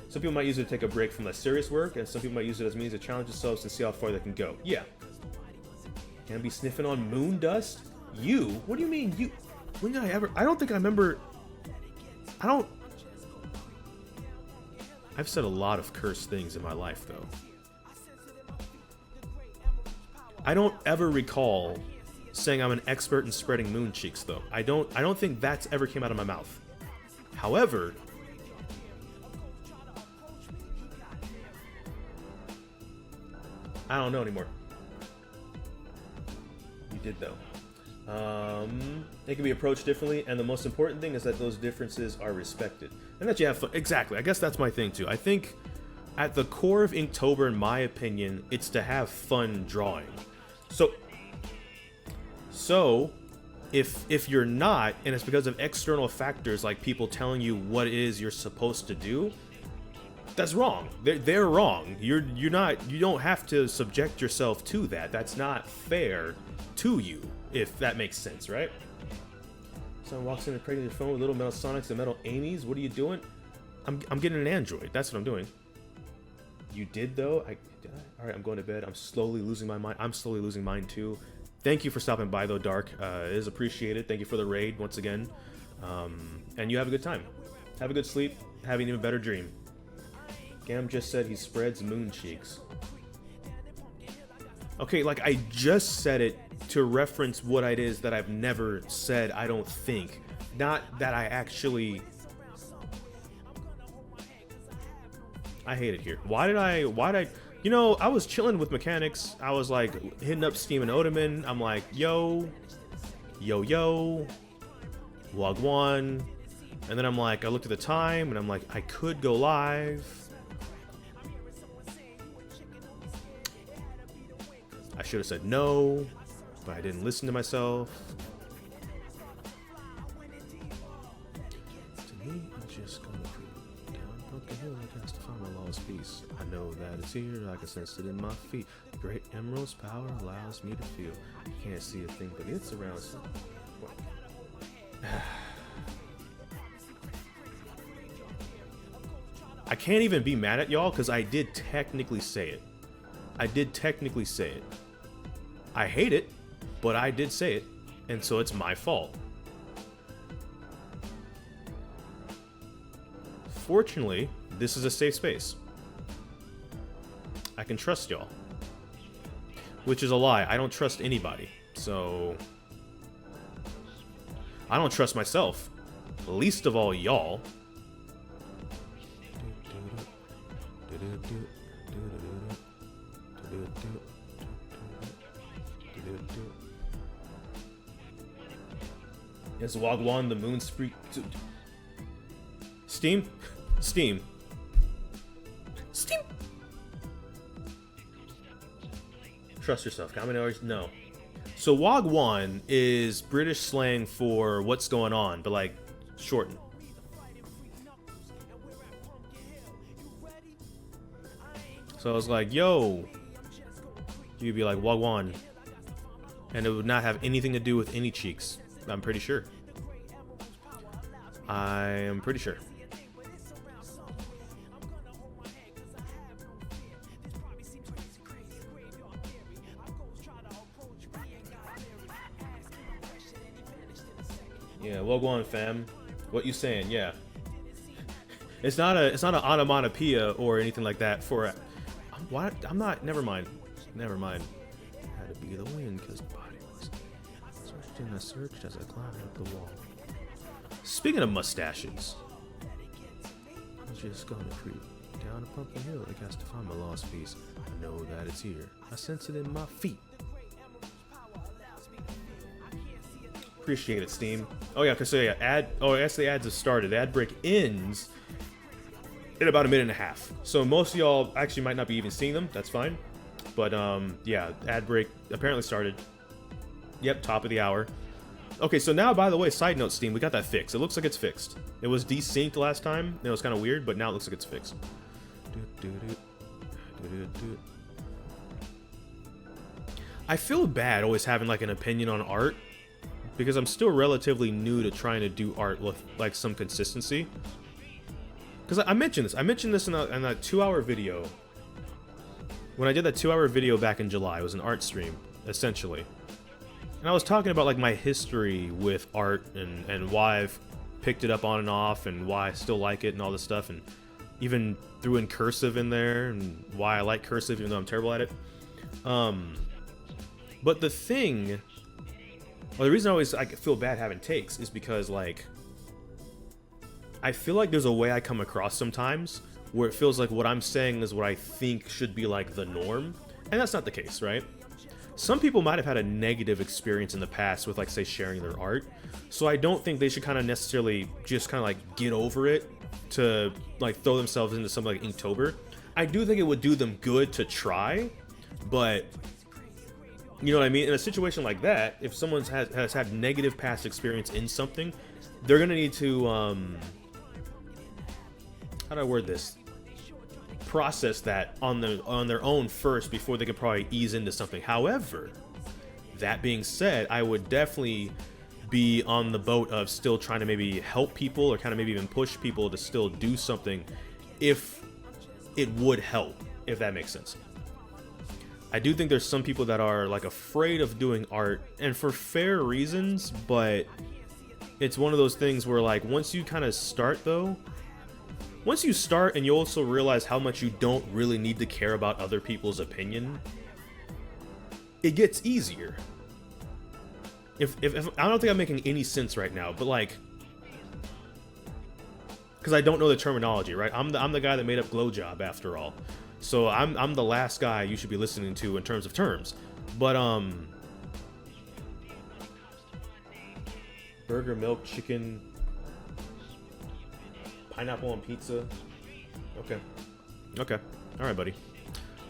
Some people might use it to take a break from less serious work, and some people might use it as a means to challenge themselves and see how far they can go. Yeah. Can I be sniffing on moon dust? You? What do you mean you? When did I ever? I don't think I remember. I've said a lot of cursed things in my life, though. I don't ever recall saying I'm an expert in spreading moon cheeks, though. I don't think that's ever came out of my mouth. However, I don't know anymore. You did, though. It can be approached differently, and the most important thing is that those differences are respected, and that you have fun. Exactly. I guess that's my thing too. I think at the core of Inktober, in my opinion, it's to have fun drawing. So if you're not, and it's because of external factors like people telling you what it is you're supposed to do, that's wrong. They're wrong. You don't have to subject yourself to that. That's not fair to you, if that makes sense, right? Someone walks in and pregnant your phone with little metal Sonics and metal Amy's. What are you doing? I'm getting an Android. That's what I'm doing. You did, though? Did I? All right, I'm going to bed. I'm slowly losing my mind. I'm slowly losing mine, too. Thank you for stopping by, though, Dark. It is appreciated. Thank you for the raid once again. And you have a good time. Have a good sleep. Have an even better dream. Gam just said he spreads moon cheeks. Okay, like, I just said it to reference what it is that I've never said, I don't think. Not that I actually... I hate it here. Why did I... You know, I was chilling with mechanics. I was, like, hitting up Steam and Odaman. I'm like, yo, Wagwan. And then I'm like, I looked at the time, and I'm like, I could go live. I should have said no, but I didn't listen to myself. To me, I'm just gonna go down Broken Hill like I has to find my lost piece. I know that it's here, I can sense it in my feet. The great emerald's power allows me to feel. You can't see a thing, but it's around. I can't even be mad at y'all because I did technically say it. I hate it, but I did say it, and so it's my fault. Fortunately, this is a safe space. I can trust y'all. Which is a lie. I don't trust anybody. So... I don't trust myself. Least of all y'all. Is Wagwan the moon spree? Steam? Steam. Trust yourself. How many hours? No. So Wagwan is British slang for what's going on, but like shortened. So I was like, yo. You'd be like, Wagwan. And it would not have anything to do with any cheeks. I'm pretty sure. I am pretty sure. Yeah, well, go on, fam. What you saying? Yeah. It's not an onomatopoeia or anything like that for a, what? I'm not, never mind. Never mind. Had to be the wind because the body was searched and I searched as I climbed up the wall. Speaking of mustaches, I'm just gonna creep down a pumpkin hill to cast to find my lost piece. I know that it's here. I sense it in my feet. Appreciate it, Steam. Oh yeah, so yeah, I guess the ads have started. The ad break ends in about a minute and a half. So most of y'all actually might not be even seeing them. That's fine. But yeah, ad break apparently started. Yep, top of the hour. Okay, so now, by the way, side note, Steam, we got that fixed. It looks like it's fixed. It was desynced last time, and it was kind of weird, but now it looks like it's fixed. I feel bad always having like an opinion on art, because I'm still relatively new to trying to do art with like some consistency. Because I mentioned this in that 2-hour video. When I did that 2-hour video back in July, it was an art stream, essentially. And I was talking about like my history with art and why I've picked it up on and off and why I still like it and all this stuff, and even threw in cursive in there and why I like cursive even though I'm terrible at it. But the thing, well, the reason I always feel bad having takes is because like I feel like there's a way I come across sometimes where it feels like what I'm saying is what I think should be like the norm, and that's not the case, right? Some people might have had a negative experience in the past with, like, say, sharing their art. So I don't think they should kind of necessarily just kind of, like, get over it to, like, throw themselves into something like Inktober. I do think it would do them good to try, but, you know what I mean? In a situation like that, if someone has had negative past experience in something, they're going to need to, how do I word this? Process that on their own first before they could probably ease into something. However, that being said, I would definitely be on the boat of still trying to maybe help people or kind of maybe even push people to still do something if it would help, if that makes sense. I do think there's some people that are like afraid of doing art, and for fair reasons, but it's one of those things where like once you kind of start though, once you start and you also realize how much you don't really need to care about other people's opinion, it gets easier. If I don't think I'm making any sense right now, but like, because I don't know the terminology, right? I'm the guy that made up Glow Job after all, so I'm the last guy you should be listening to in terms of terms. But burger, milk, chicken, pineapple on pizza. Okay. Okay. All right, buddy.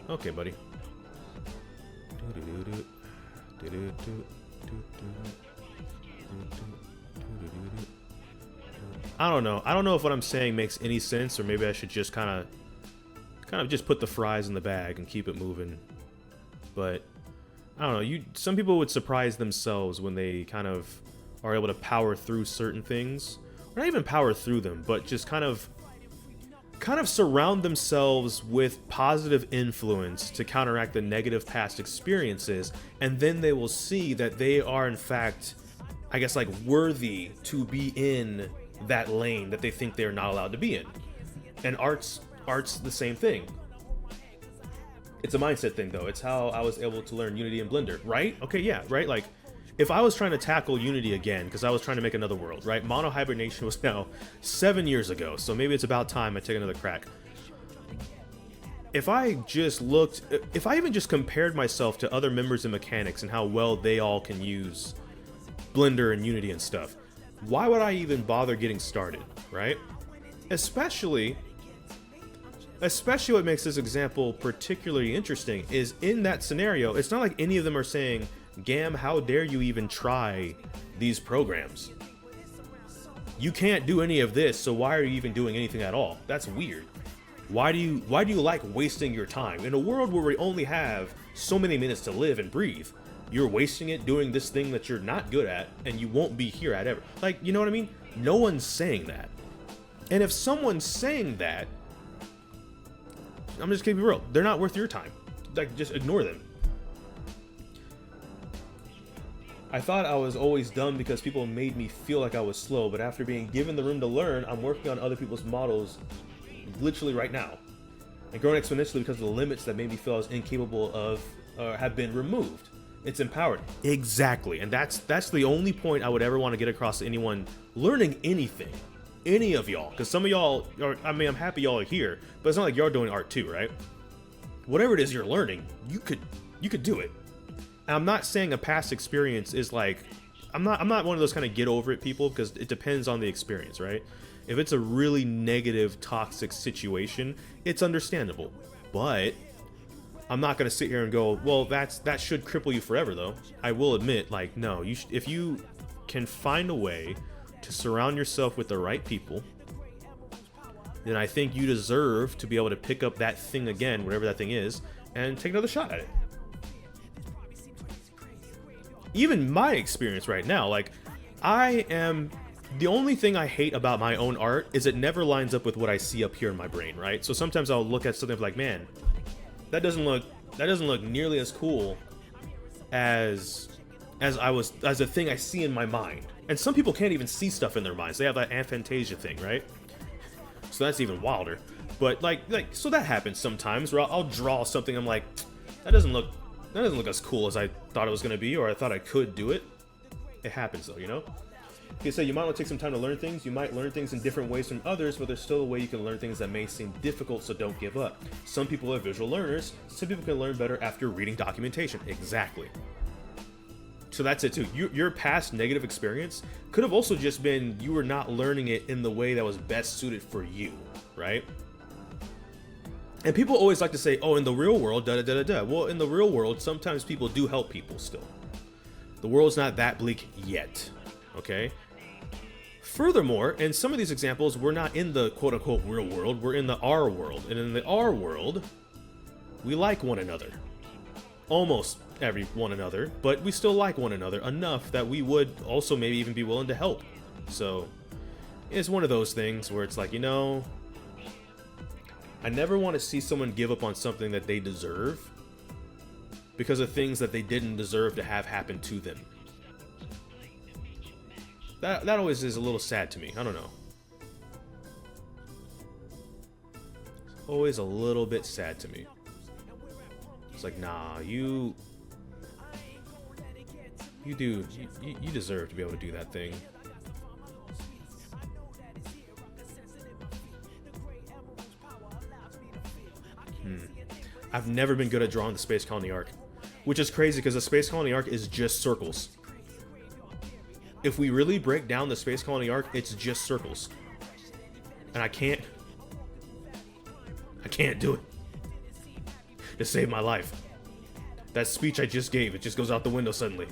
Okay, buddy. I don't know. I don't know if what I'm saying makes any sense, or maybe I should just kind of just put the fries in the bag and keep it moving. But I don't know. Some people would surprise themselves when they kind of are able to power through certain things. Or not even power through them, but just kind of surround themselves with positive influence to counteract the negative past experiences, and then they will see that they are in fact, I guess, like worthy to be in that lane that they think they're not allowed to be in. And art's the same thing. It's a mindset thing though. It's how I was able to learn Unity and Blender, right? Okay, yeah, right? Like, if I was trying to tackle Unity again, because I was trying to make another world, right? Mono Hibernation was now 7 years ago, so maybe it's about time I take another crack. If I even just compared myself to other members of Mechanics and how well they all can use Blender and Unity and stuff, why would I even bother getting started, right? Especially what makes this example particularly interesting is in that scenario, it's not like any of them are saying, Gam, how dare you even try these programs? You can't do any of this, so why are you even doing anything at all? That's weird. Why do you like wasting your time? In a world where we only have so many minutes to live and breathe, you're wasting it doing this thing that you're not good at and you won't be here at ever. Like, you know what I mean? No one's saying that. And if someone's saying that, I'm just gonna be real, they're not worth your time. Like, just ignore them. I thought I was always dumb because people made me feel like I was slow, but after being given the room to learn, I'm working on other people's models literally right now. And growing exponentially because the limits that made me feel I was incapable of have been removed. It's empowered. Exactly. And that's the only point I would ever want to get across to anyone learning anything. Any of y'all. Because some of y'all, I mean, I'm happy y'all are here, but it's not like y'all doing art too, right? Whatever it is you're learning, you could do it. And I'm not saying a past experience is like, I'm not one of those kind of get over it people, because it depends on the experience, right? If it's a really negative, toxic situation, it's understandable. But I'm not going to sit here and go, well, that should cripple you forever, though. I will admit, like, no, if you can find a way to surround yourself with the right people, then I think you deserve to be able to pick up that thing again, whatever that thing is, and take another shot at it. Even my experience right now, like, the only thing I hate about my own art is it never lines up with what I see up here in my brain, right? So sometimes I'll look at something like, man, that doesn't look nearly as cool as a thing I see in my mind. And some people can't even see stuff in their minds. They have that aphantasia thing, right? So that's even wilder. But so that happens sometimes where I'll draw something, I'm like, that doesn't look as cool as I thought it was gonna be, or I thought I could do it. It happens though, you know? Like I said, you might want to take some time to learn things. You might learn things in different ways from others, but there's still a way you can learn things that may seem difficult, so don't give up. Some people are visual learners. Some people can learn better after reading documentation. Exactly. So that's it too. Your past negative experience could have also just been you were not learning it in the way that was best suited for you, right? And people always like to say, oh, in the real world, da-da-da-da-da. Well, in the real world, sometimes people do help people still. The world's not that bleak yet, okay? Furthermore, in some of these examples, we're not in the quote-unquote real world, we're in the R world. And in the R world, we like one another. Almost every one another, but we still like one another enough that we would also maybe even be willing to help. So, it's one of those things where it's like, you know, I never want to see someone give up on something that they deserve because of things that they didn't deserve to have happen to them. That always is a little sad to me. I don't know. It's always a little bit sad to me. It's like, nah, you deserve to be able to do that thing. I've never been good at drawing the Space Colony arc, which is crazy because the Space Colony arc is just circles. If we really break down the Space Colony arc, it's just circles. And I can't do it to save my life. That speech I just gave, it just goes out the window suddenly.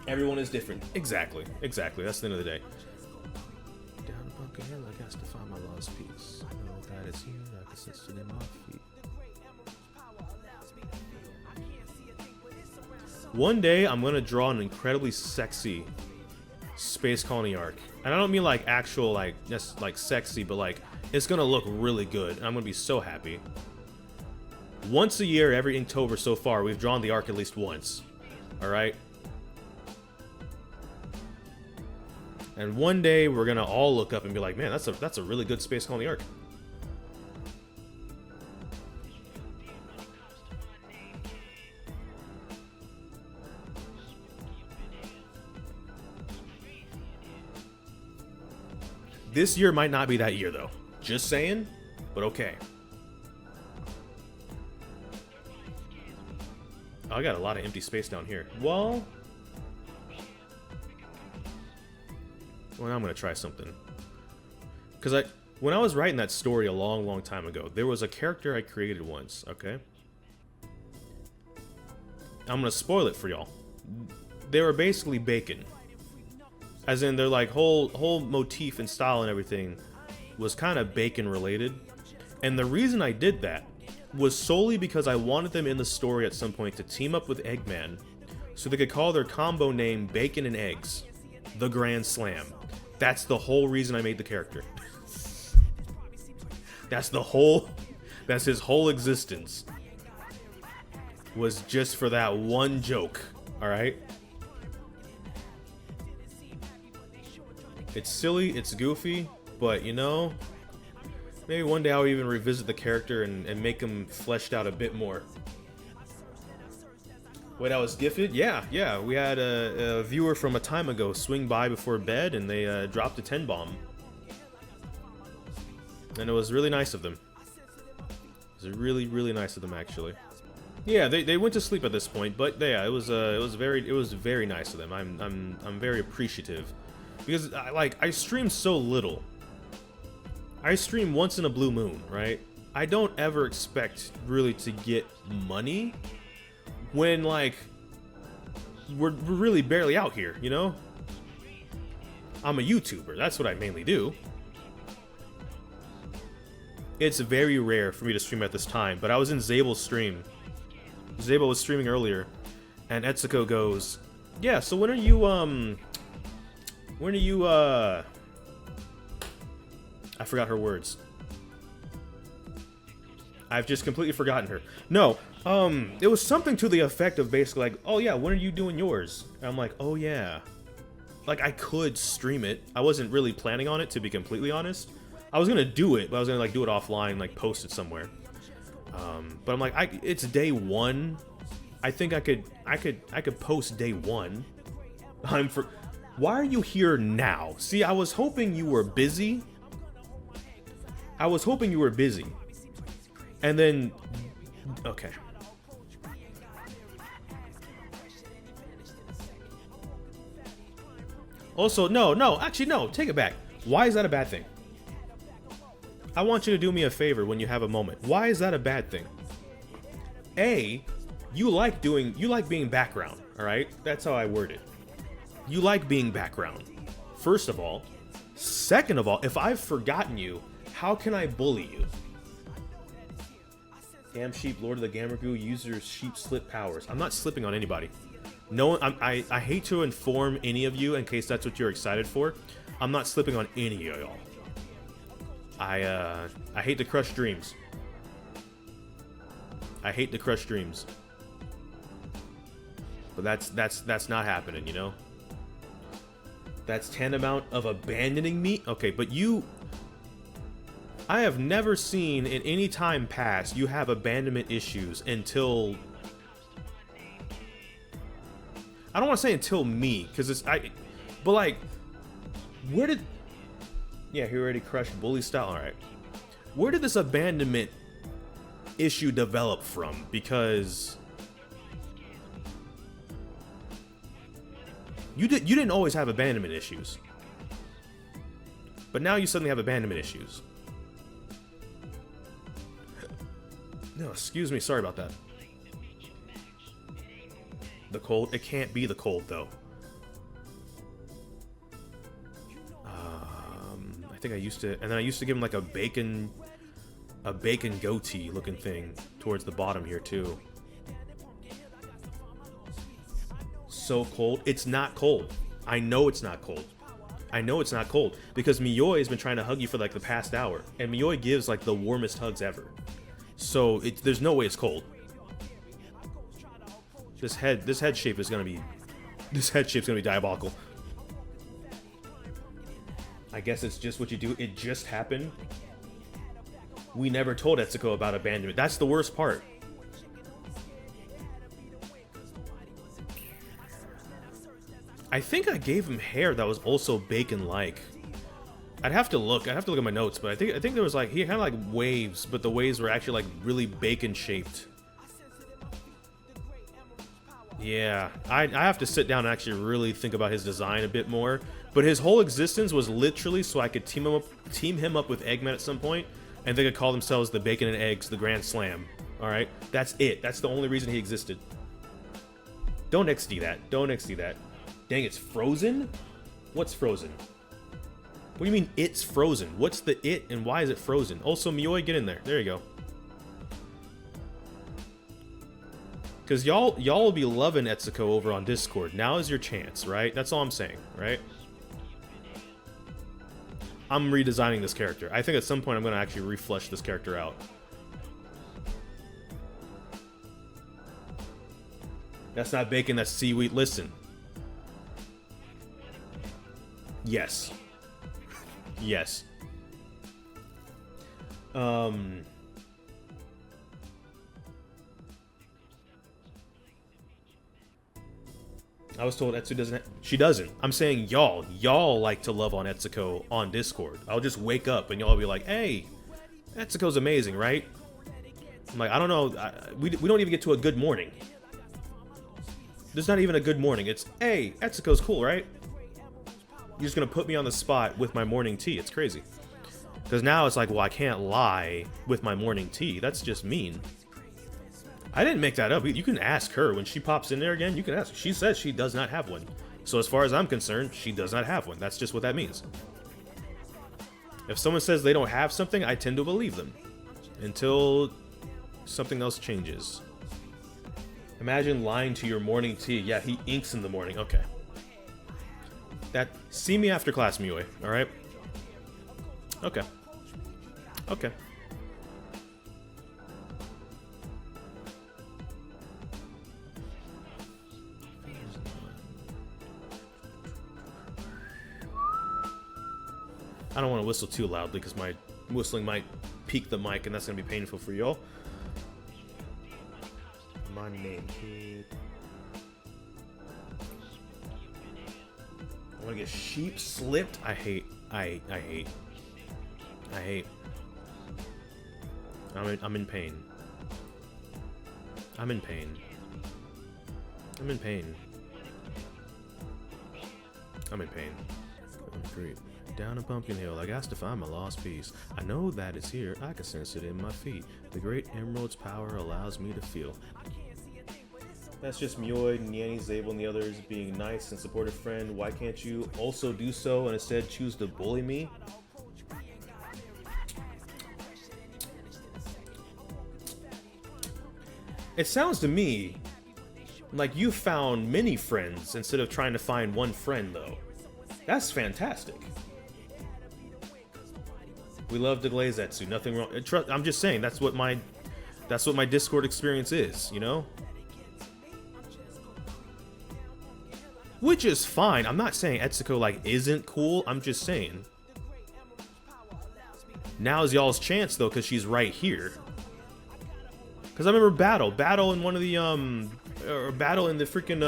Everyone is different. Exactly. That's the end of the day. Down the bunker hill, I got to find my lost piece. I know that it's here, I can sense it in my feet. One day, I'm gonna draw an incredibly sexy Space Colony arc. And I don't mean like actual, like sexy, but like, it's gonna look really good. And I'm gonna be so happy. Once a year, every Inktober so far, we've drawn the arc at least once. Alright? And one day we're gonna all look up and be like, man, that's a really good Space Colony arc. This year might not be that year though. Just saying, but okay. Oh, I got a lot of empty space down here. Well, I'm gonna try something. Because when I was writing that story a long time ago, there was a character I created once, okay? I'm gonna spoil it for y'all. They were basically bacon. As in, their like whole motif and style and everything was kind of bacon related. And the reason I did that was solely because I wanted them in the story at some point to team up with Eggman so they could call their combo name Bacon and Eggs. The Grand Slam. That's the whole reason I made the character. That's the whole, that's his whole existence. Was just for that one joke, all right? It's silly, it's goofy, but you know, maybe one day I'll even revisit the character and make him fleshed out a bit more. Wait, I was gifted? Yeah. We had a viewer from a time ago swing by before bed, and they dropped a 10 bomb. And it was really nice of them. It was really, really nice of them, actually. Yeah, they went to sleep at this point, but yeah, it was very nice of them. I'm very appreciative because I stream so little. I stream once in a blue moon, right? I don't ever expect really to get money when like we're really barely out here, you know? I'm a YouTuber, that's what I mainly do. It's very rare for me to stream at this time, but I was in Zabel's stream. Zabel was streaming earlier, and Etsuko goes, yeah, so when are you I forgot her words. I've just completely forgotten her. No, it was something to the effect of basically like, oh yeah, when are you doing yours? And I'm like, oh yeah. Like, I could stream it. I wasn't really planning on it, to be completely honest. I was gonna do it, but I was gonna like do it offline, like post it somewhere. But I'm like, it's day one. I think I could post day one. Why are you here now? See, I was hoping you were busy. And then, okay. Also, no, actually, no, take it back. Why is that a bad thing? I want you to do me a favor when you have a moment. Why is that a bad thing? A, you like being background, all right? That's how I word it. You like being background, first of all. Second of all, if I've forgotten you, how can I bully you? Damn sheep, Lord of the Gamrison, user sheep slip powers. I'm not slipping on anybody. No, I hate to inform any of you in case that's what you're excited for. I'm not slipping on any of y'all. I hate to crush dreams. I hate to crush dreams. But that's not happening, you know? That's tantamount of abandoning me? Okay, but I have never seen in any time past you have abandonment issues until... I don't want to say until me, because but like, where did... Yeah, he already crushed bully style. Alright. Where did this abandonment issue develop from? Because... You didn't always have abandonment issues. But now you suddenly have abandonment issues. No, excuse me, sorry about that. The cold? It can't be the cold, though. I think I used to... And then I used to give him, like, a bacon goatee looking thing towards the bottom here, too. So cold. It's not cold. I know it's not cold. I know it's not cold. Because Miyoi has been trying to hug you for, like, the past hour. And Miyoi gives, like, the warmest hugs ever. So, there's no way it's cold. This head shape is gonna be... This head shape's gonna be diabolical. I guess it's just what you do. It just happened. We never told Etsuko about abandonment. That's the worst part. I think I gave him hair that was also bacon-like. I'd have to look at my notes, but I think there was like, he had like waves, but the waves were actually like really bacon-shaped. Yeah, I have to sit down and actually really think about his design a bit more. But his whole existence was literally so I could team him up with Eggman at some point, and they could call themselves the Bacon and Eggs, the Grand Slam. All right, that's it. That's the only reason he existed. Don't XD that. Don't XD that. Dang, it's frozen? What's frozen? What do you mean it's frozen? What's the it and why is it frozen? Also, Miyoi, get in there. There you go. Because y'all will be loving Etsuko over on Discord. Now is your chance, right? That's all I'm saying, right? I'm redesigning this character. I think at some point I'm gonna actually reflesh this character out. That's not bacon, that's seaweed. Listen. Yes. Yes. I was told Etsu doesn't. She doesn't. I'm saying y'all. Y'all like to love on Etsuko on Discord. I'll just wake up and y'all be like, "Hey, Etsuko's amazing, right?" I'm like, I don't know. We don't even get to a good morning. There's not even a good morning. It's, "Hey, Etsuko's cool, right?" You're just gonna put me on the spot with my morning tea. It's crazy. Because now it's like, well, I can't lie with my morning tea. That's just mean. I didn't make that up. You can ask her when she pops in there again. You can ask. She says she does not have one. So as far as I'm concerned, she does not have one. That's just what that means. If someone says they don't have something, I tend to believe them. Until something else changes. Imagine lying to your morning tea. Yeah, he inks in the morning. Okay. See me after class, Miue. Alright? Okay. Okay. I don't want to whistle too loudly because my whistling might peak the mic and that's going to be painful for y'all. My name is... I want to get sheep slipped. I hate. I'm in pain. I'm in pain. I'm in pain. I'm in pain. Great. Down a pumpkin hill, I got to find my lost piece. I know that it's here, I can sense it in my feet. The great emerald's power allows me to feel. That's just Myoid, Nyanny, Zabel, and the others being nice and supportive friend. Why can't you also do so and instead choose to bully me? It sounds to me like you found many friends instead of trying to find one friend, though. That's fantastic. We love to glaze Etsu. Nothing wrong. I'm just saying that's what my Discord experience is, you know? Which is fine. I'm not saying Etsuko like isn't cool. I'm just saying. Now's y'all's chance though, cause she's right here. Cause I remember Battle in one of the or Battle in the freaking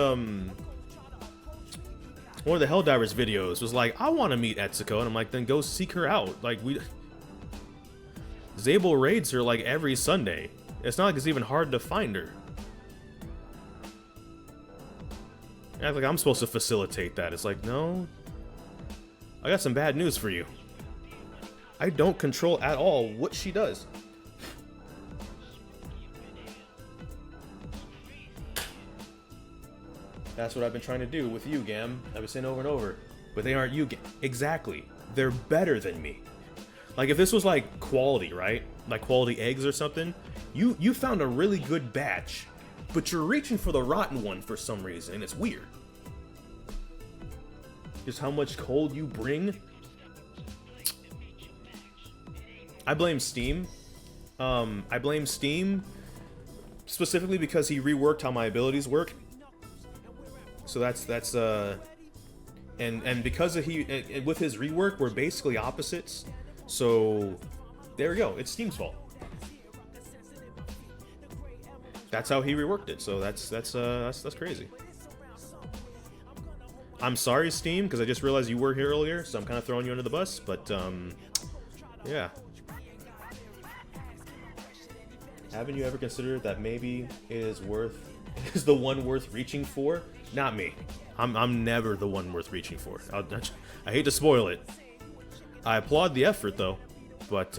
one of the Helldivers videos was like, I want to meet Etsuko, and I'm like, then go seek her out. Like Zabel raids her like every Sunday. It's not like it's even hard to find her. Act like I'm supposed to facilitate that. It's like, no. I got some bad news for you. I don't control at all what she does. That's what I've been trying to do with you, Gam. I've been saying over and over. But they aren't you, Gam. Exactly. They're better than me. Like, if this was, like, quality, right? Like, quality eggs or something. You found a really good batch, but you're reaching for the rotten one for some reason, and it's weird. Just how much cold you bring. I blame Steam. I blame Steam specifically because he reworked how my abilities work. So that's and because of with his rework, we're basically opposites. So there we go. It's Steam's fault. That's how he reworked it. So that's crazy. I'm sorry, Steam, because I just realized you were here earlier, so I'm kind of throwing you under the bus. But yeah. Haven't you ever considered that maybe it is the one worth reaching for? Not me. I'm never the one worth reaching for. I hate to spoil it. I applaud the effort though, but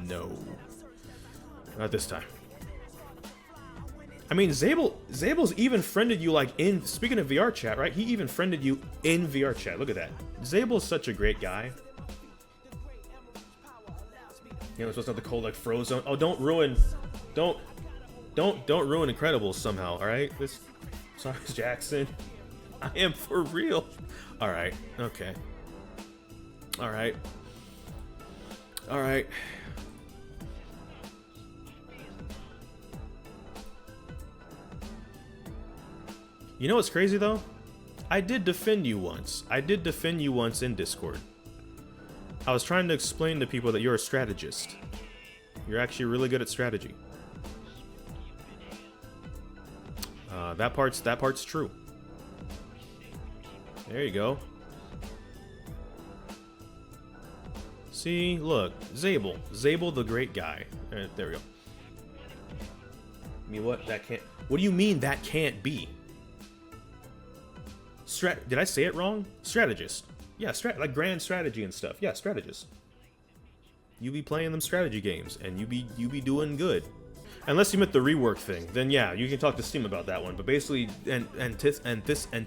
no, not this time. I mean, Zabel's even friended you like in. Speaking of VR chat, right? He even friended you in VR chat. Look at that. Zabel's such a great guy. You know, it's supposed to have the cold like Frozone. Oh, don't ruin Incredibles somehow. All right, sorry, Jackson. I am for real. All right, okay. All right. All right. You know what's crazy though? I did defend you once. I did defend you once in Discord. I was trying to explain to people that you're a strategist. You're actually really good at strategy. That part's true. There you go. See, look, Zabel the great guy. There we go. I mean, what? That can't. What do you mean that can't be? Did I say it wrong? Strategist. Yeah, like grand strategy and stuff. Yeah, strategist. You be playing them strategy games, and you be doing good. Unless you meant the rework thing, then yeah, you can talk to Steam about that one. But basically, antithesis.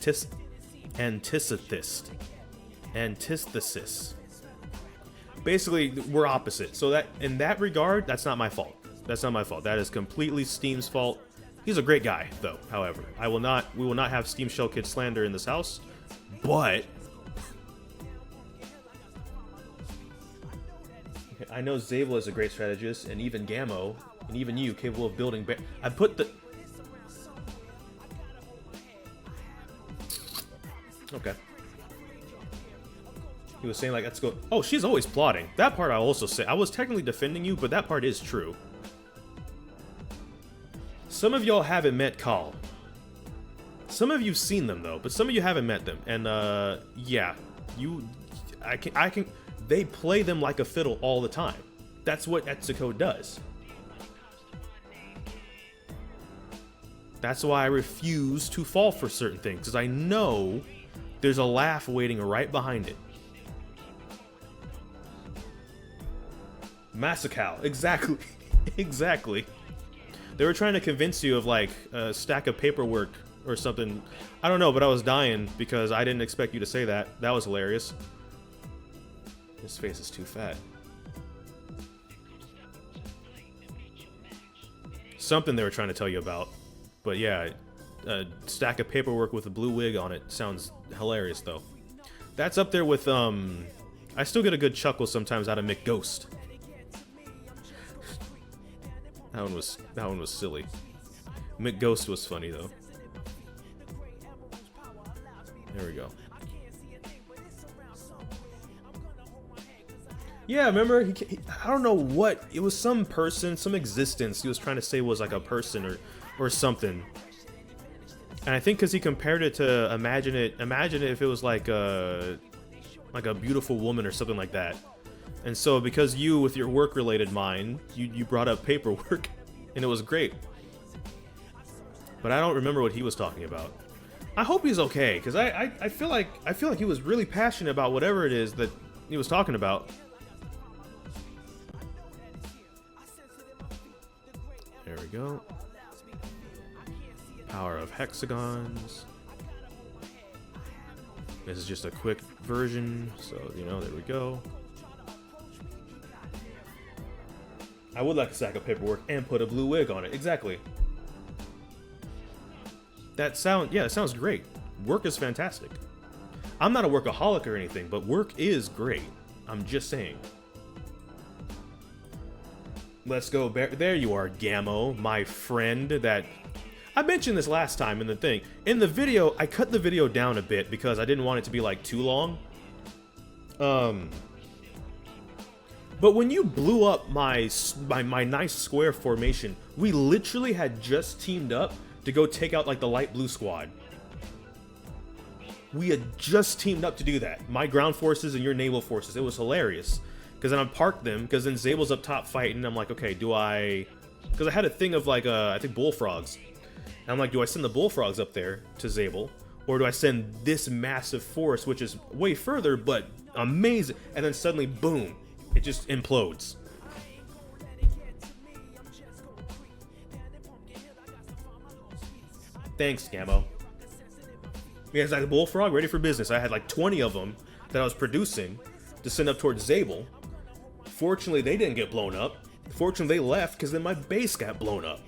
Basically, we're opposite. So that in that regard, that's not my fault. That's not my fault. That is completely Steam's fault. He's a great guy, though. However, we will not have Steam Shell Kid slander in this house. But I know Zabel is a great strategist, and even Gammo, and even you, capable of building. I put the. Okay. He was saying like, let's go. Oh, she's always plotting. That part I also say. I was technically defending you, but that part is true. Some of y'all haven't met Call. Some of you've seen them though, but some of you haven't met them. And yeah, I can. They play them like a fiddle all the time. That's what Etsuko does. That's why I refuse to fall for certain things, because I know there's a laugh waiting right behind it. Masakal, exactly, exactly. They were trying to convince you of like a stack of paperwork or something. I don't know, but I was dying because I didn't expect you to say that. That was hilarious. His face is too fat. Something they were trying to tell you about. But yeah, a stack of paperwork with a blue wig on it sounds hilarious though. That's up there with I still get a good chuckle sometimes out of McGhost. That one was silly. McGhost was funny though. There we go. Yeah, remember? I don't know what. It was some person, some existence he was trying to say was like a person or something. And I think because he compared it to imagine it if it was like a beautiful woman or something like that. And so because you, with your work-related mind, you brought up paperwork, and it was great. But I don't remember what he was talking about. I hope he's okay, because I feel like he was really passionate about whatever it is that he was talking about. There we go. Power of hexagons. This is just a quick version, so you know, there we go. I would like a stack of paperwork and put a blue wig on it. Exactly. That sounds great. Work is fantastic. I'm not a workaholic or anything, but work is great. I'm just saying. Let's go. There you are, Gammo, my friend. That I mentioned this last time in the thing. In the video, I cut the video down a bit because I didn't want it to be like too long. But when you blew up my nice square formation, we literally had just teamed up to go take out like the light blue squad. We had just teamed up to do that. My ground forces and your naval forces. It was hilarious. Because then I parked them, because then Zabel's up top fighting. I'm like, okay, do I... Because I had a thing of like, I think bullfrogs. And I'm like, do I send the bullfrogs up there to Zabel? Or do I send this massive force, which is way further, but amazing? And then suddenly, boom, it just implodes. Thanks, Gammo. Because I had a bullfrog ready for business. I had like 20 of them that I was producing to send up towards Zabel. Fortunately, they didn't get blown up. Fortunately, they left because then my base got blown up.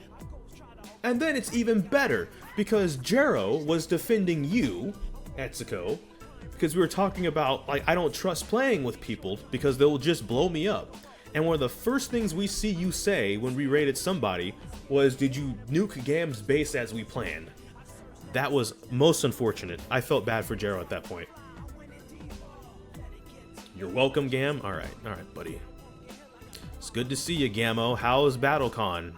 And then it's even better because Jero was defending you, Etsuko, because we were talking about, like, I don't trust playing with people because they'll just blow me up. And one of the first things we see you say when we raided somebody was, did you nuke Gam's base as we planned? That was most unfortunate. I felt bad for Jero at that point. You're welcome, Gam. All right, buddy. It's good to see you, Gammo. How's BattleCon?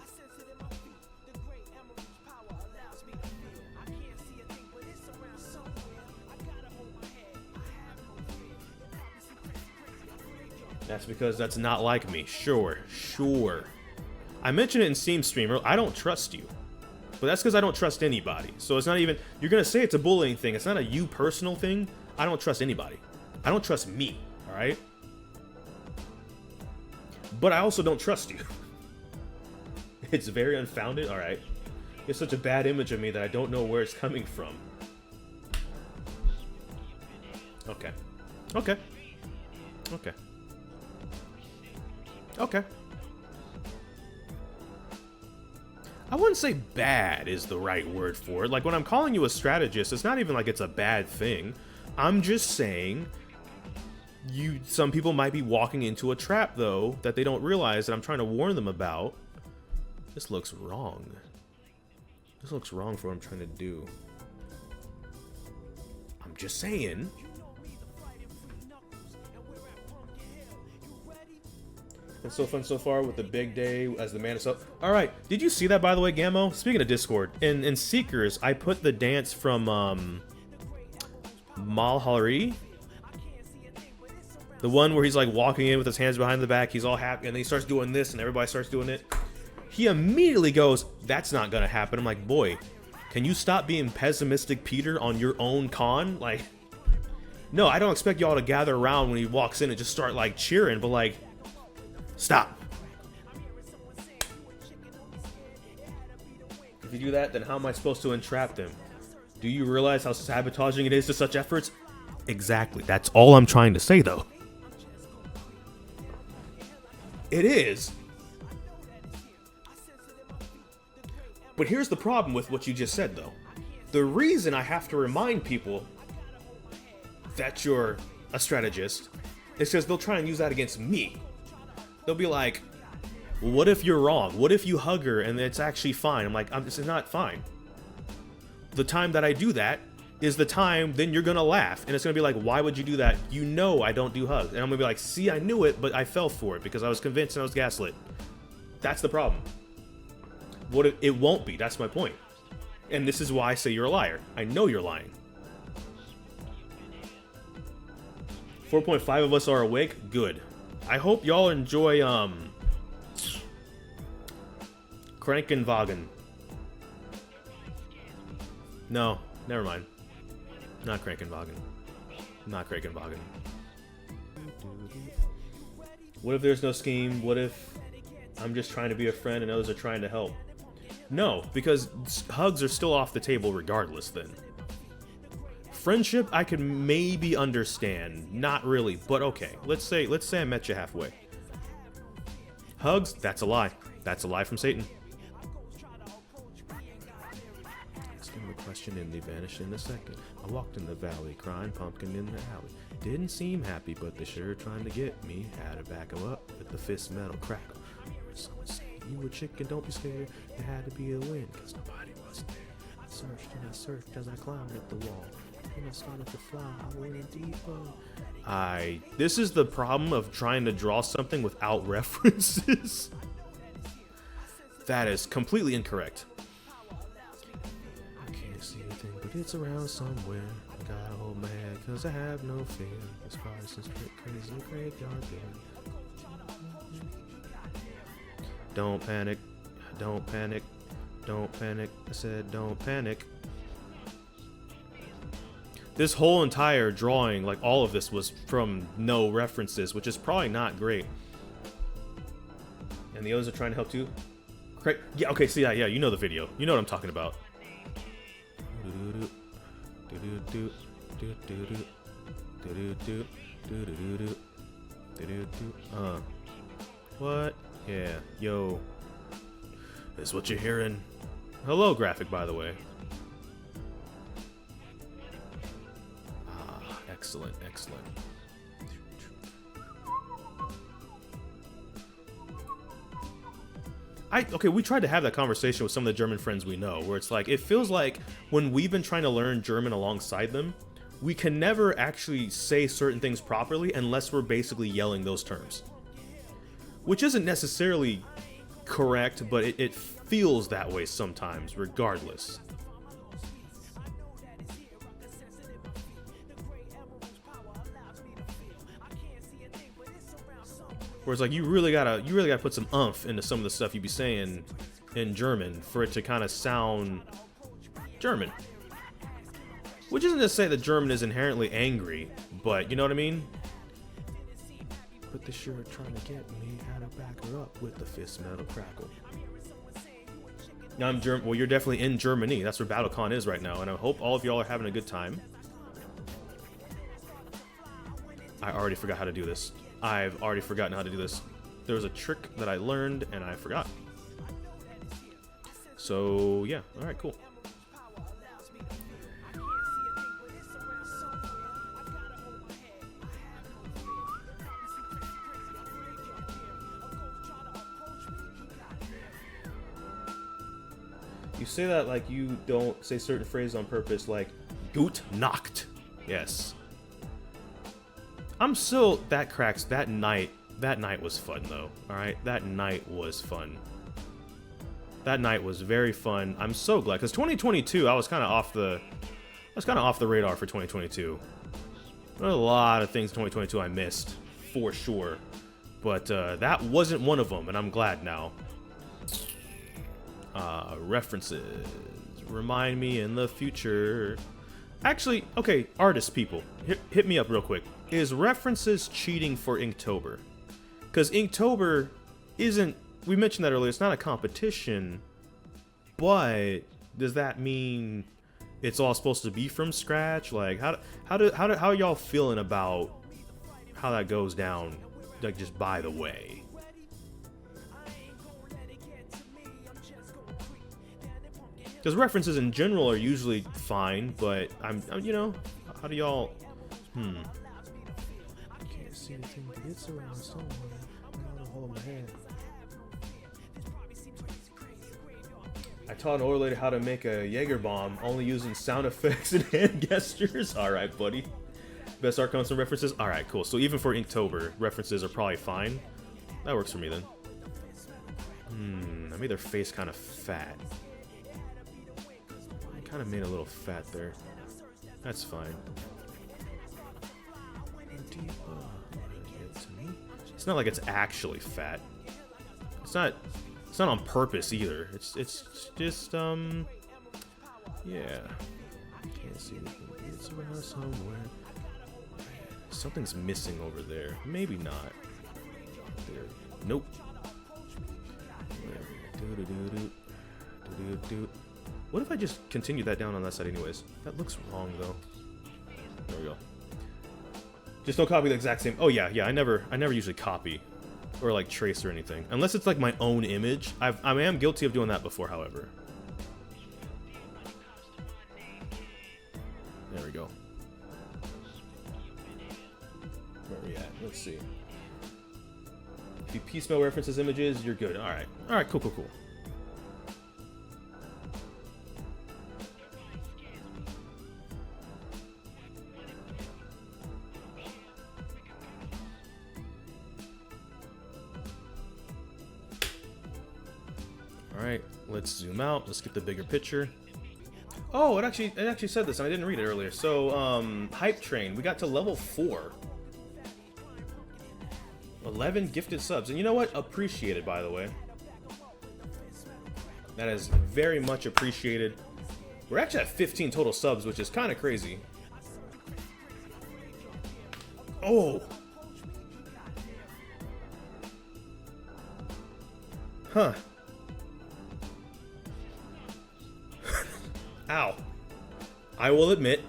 That's because that's not like me. Sure. I mentioned it in Steam Streamer. I don't trust you. But that's because I don't trust anybody. So it's not even... You're going to say it's a bullying thing. It's not a you personal thing. I don't trust anybody. I don't trust me. Alright? But I also don't trust you. It's very unfounded. Alright. It's such a bad image of me that I don't know where it's coming from. Okay. I wouldn't say bad is the right word for it. Like, when I'm calling you a strategist, it's not even like it's a bad thing. I'm just saying some people might be walking into a trap, though, that they don't realize that I'm trying to warn them about. This looks wrong. This looks wrong for what I'm trying to do. I'm just saying. It's so fun so far with the big day as the man is up. Alright, did you see that, by the way, Gammo? Speaking of Discord, in Seekers, I put the dance from Malhari. The one where he's like walking in with his hands behind the back, he's all happy, and then he starts doing this, and everybody starts doing it. He immediately goes, that's not gonna happen. I'm like, boy, can you stop being pessimistic, Peter, on your own con? Like, no, I don't expect y'all to gather around when he walks in and just start, like, cheering, but, like, stop. If you do that, then how am I supposed to entrap them? Do you realize how sabotaging it is to such efforts? Exactly. That's all I'm trying to say, though. It is. But here's the problem with what you just said, though. The reason I have to remind people that you're a strategist is because they'll try and use that against me. They'll be like, well, what if you're wrong? What if you hug her and it's actually fine? I'm like, this is not fine. The time that I do that is the time then you're gonna laugh. And it's gonna be like, why would you do that? You know I don't do hugs. And I'm gonna be like, see, I knew it, but I fell for it because I was convinced and I was gaslit. That's the problem. What if it won't be? That's my point. And this is why I say you're a liar. I know you're lying. 4.5 of us are awake. Good. I hope y'all enjoy, Krankenwagen. No, never mind. Not Krankenwagen. Not Krankenwagen. What if there's no scheme? What if I'm just trying to be a friend and others are trying to help? No, because hugs are still off the table regardless then. Friendship, I could maybe understand. Not really, but okay. Let's say I met you halfway. Hugs, that's a lie. That's a lie from Satan. Asked him a question and they vanished in a second. I walked in the valley, crying pumpkin in the alley. Didn't seem happy, but they sure trying to get me. Had to back 'em up with the fist metal crackle. Someone said, you were chicken, don't be scared. There had to be a win, cause nobody was there. I searched and I searched as I climbed up the wall. And I started to fly, I went deeper. This is the problem of trying to draw something without references. That is completely incorrect. I can't see anything, but it's around somewhere. I gotta hold my head, cause I have no fear. It's probably some straight crazy graveyard there. Don't panic, don't panic, don't panic. I said don't panic. This whole entire drawing, like all of this, was from no references, which is probably not great. And the others are trying to help too. Yeah, okay, see, yeah, you know the video. You know what I'm talking about. What? Yeah, yo. This is what you're hearing. Hello, graphic, by the way. Excellent, excellent. Okay, we tried to have that conversation with some of the German friends we know, where it's like, it feels like when we've been trying to learn German alongside them, we can never actually say certain things properly unless we're basically yelling those terms. Which isn't necessarily correct, but it feels that way sometimes, regardless. Whereas like you really gotta put some oomph into some of the stuff you be saying in German for it to kind of sound German. Which isn't to say that German is inherently angry, but you know what I mean? But the sure trying to get me how to back her up with the fist metal crackle. Now I'm German. Well, you're definitely in Germany. That's where BattleCon is right now, and I hope all of y'all are having a good time. I already forgot how to do this. I've already forgotten how to do this. There was a trick that I learned and I forgot. So yeah, all right, cool. You say that like you don't say certain phrases on purpose, like "Gut Nacht." Yes. I'm still, that cracks, that night was fun though, alright? That night was fun. That night was very fun. I'm so glad, because 2022, I was kind of off the radar for 2022. There were a lot of things in 2022 I missed, for sure. But that wasn't one of them, and I'm glad now. References. Remind me in the future. Actually, okay, artist people, hit me up real quick. Is references cheating for Inktober? Because Inktober isn't, we mentioned that earlier, it's not a competition, but does that mean it's all supposed to be from scratch? Like, how are y'all feeling about how that goes down, like, just by the way? Because references in general are usually fine, but I'm you know, how do y'all, Can't see anything, but it's around somewhere. I don't hold my head. I taught an older lady how to make a Jaeger bomb, only using sound effects and hand gestures. Alright, buddy. Best art comes from references? Alright, cool. So even for Inktober, references are probably fine. That works for me then. I made their face kind of fat. Kind of made a little fat there. That's fine. It's not like it's actually fat. It's not on purpose either. It's just yeah. Can't see anything. It's around somewhere. Something's missing over there. Maybe not. There. Nope. What if I just continue that down on that side anyways? That looks wrong though. There we go. Just don't copy the exact same. Oh yeah, I never usually copy or like trace or anything. Unless it's like my own image. I am guilty of doing that before, however. There we go. Where are we at? Let's see. If you piecemeal references images, you're good. Alright. Alright, cool. Alright, let's zoom out. Let's get the bigger picture. Oh, it actually said this, and I didn't read it earlier. So, Hype Train, we got to level 4. 11 gifted subs. And you know what? Appreciated, by the way. That is very much appreciated. We're actually at 15 total subs, which is kind of crazy. Oh! Huh. Ow. I will admit,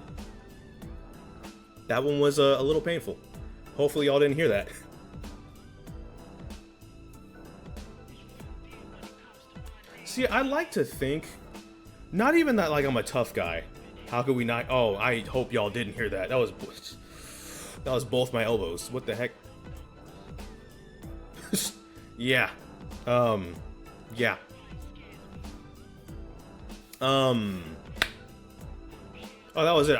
that one was a little painful. Hopefully y'all didn't hear that. See, I like to think, not even that like I'm a tough guy. How could we not? Oh, I hope y'all didn't hear that. That was... That was both my elbows. What the heck? Yeah. Yeah. Oh, that was it.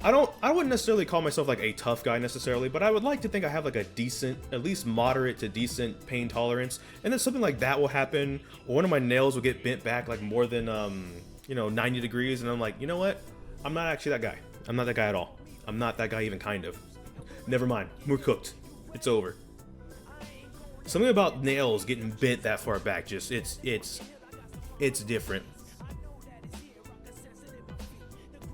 I wouldn't necessarily call myself like a tough guy necessarily, but I would like to think I have like a decent, at least moderate to decent pain tolerance. And then something like that will happen, or one of my nails will get bent back like more than, 90 degrees. And I'm like, you know what? I'm not actually that guy. I'm not that guy at all. I'm not that guy even kind of. Never mind. We're cooked. It's over. Something about nails getting bent that far back, just, it's different.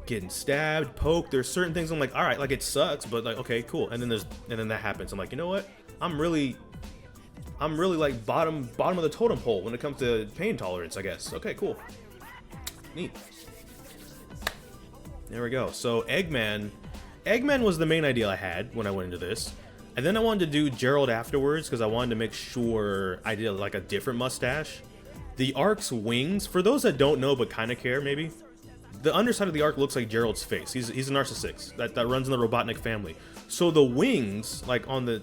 Getting stabbed, poked, there's certain things I'm like, all right, like it sucks, but like, okay, cool. And then that happens. I'm like, you know what? I'm really like bottom of the totem pole when it comes to pain tolerance, I guess. Okay, cool. Neat. There we go. So Eggman was the main idea I had when I went into this. And then I wanted to do Gerald afterwards because I wanted to make sure I did like a different mustache. The Ark's wings, for those that don't know but kind of care maybe, the underside of the Ark looks like Gerald's face. He's a narcissist that runs in the Robotnik family. So the wings, like on the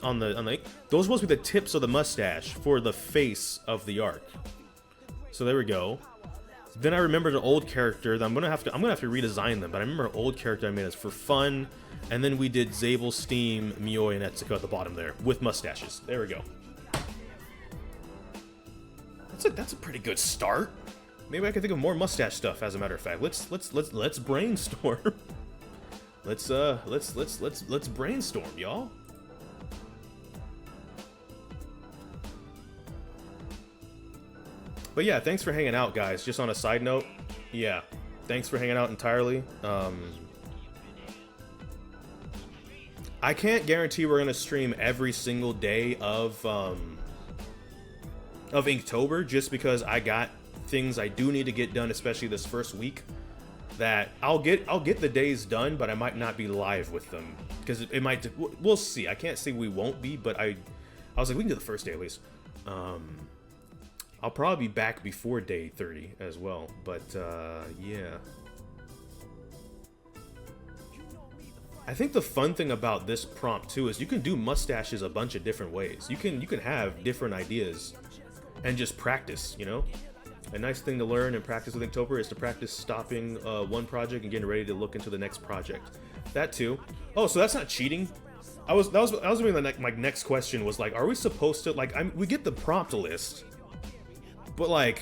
those are supposed to be the tips of the mustache for the face of the Ark. So there we go. Then I remembered an old character that I'm gonna have to redesign them, but I remember an old character I made as for fun. And then we did Zabel, Steam, Mioi, and Etsuko at the bottom there with mustaches. There we go. That's a pretty good start. Maybe I can think of more mustache stuff. As a matter of fact, let's brainstorm. let's brainstorm, y'all. But yeah, thanks for hanging out, guys. Just on a side note, yeah, thanks for hanging out entirely. I can't guarantee we're gonna stream every single day of Inktober, just because I got things I do need to get done, especially this first week. That I'll get the days done, but I might not be live with them because it might. We'll see. I can't say we won't be, but I was like, we can do the first day at least. I'll probably be back before day 30 as well, but yeah. I think the fun thing about this prompt too is you can do mustaches a bunch of different ways. You can have different ideas and just practice, you know? A nice thing to learn and practice with Inktober is to practice stopping one project and getting ready to look into the next project. That too. Oh, so that's not cheating? That was really my next question was like, are we supposed to like we get the prompt list, but like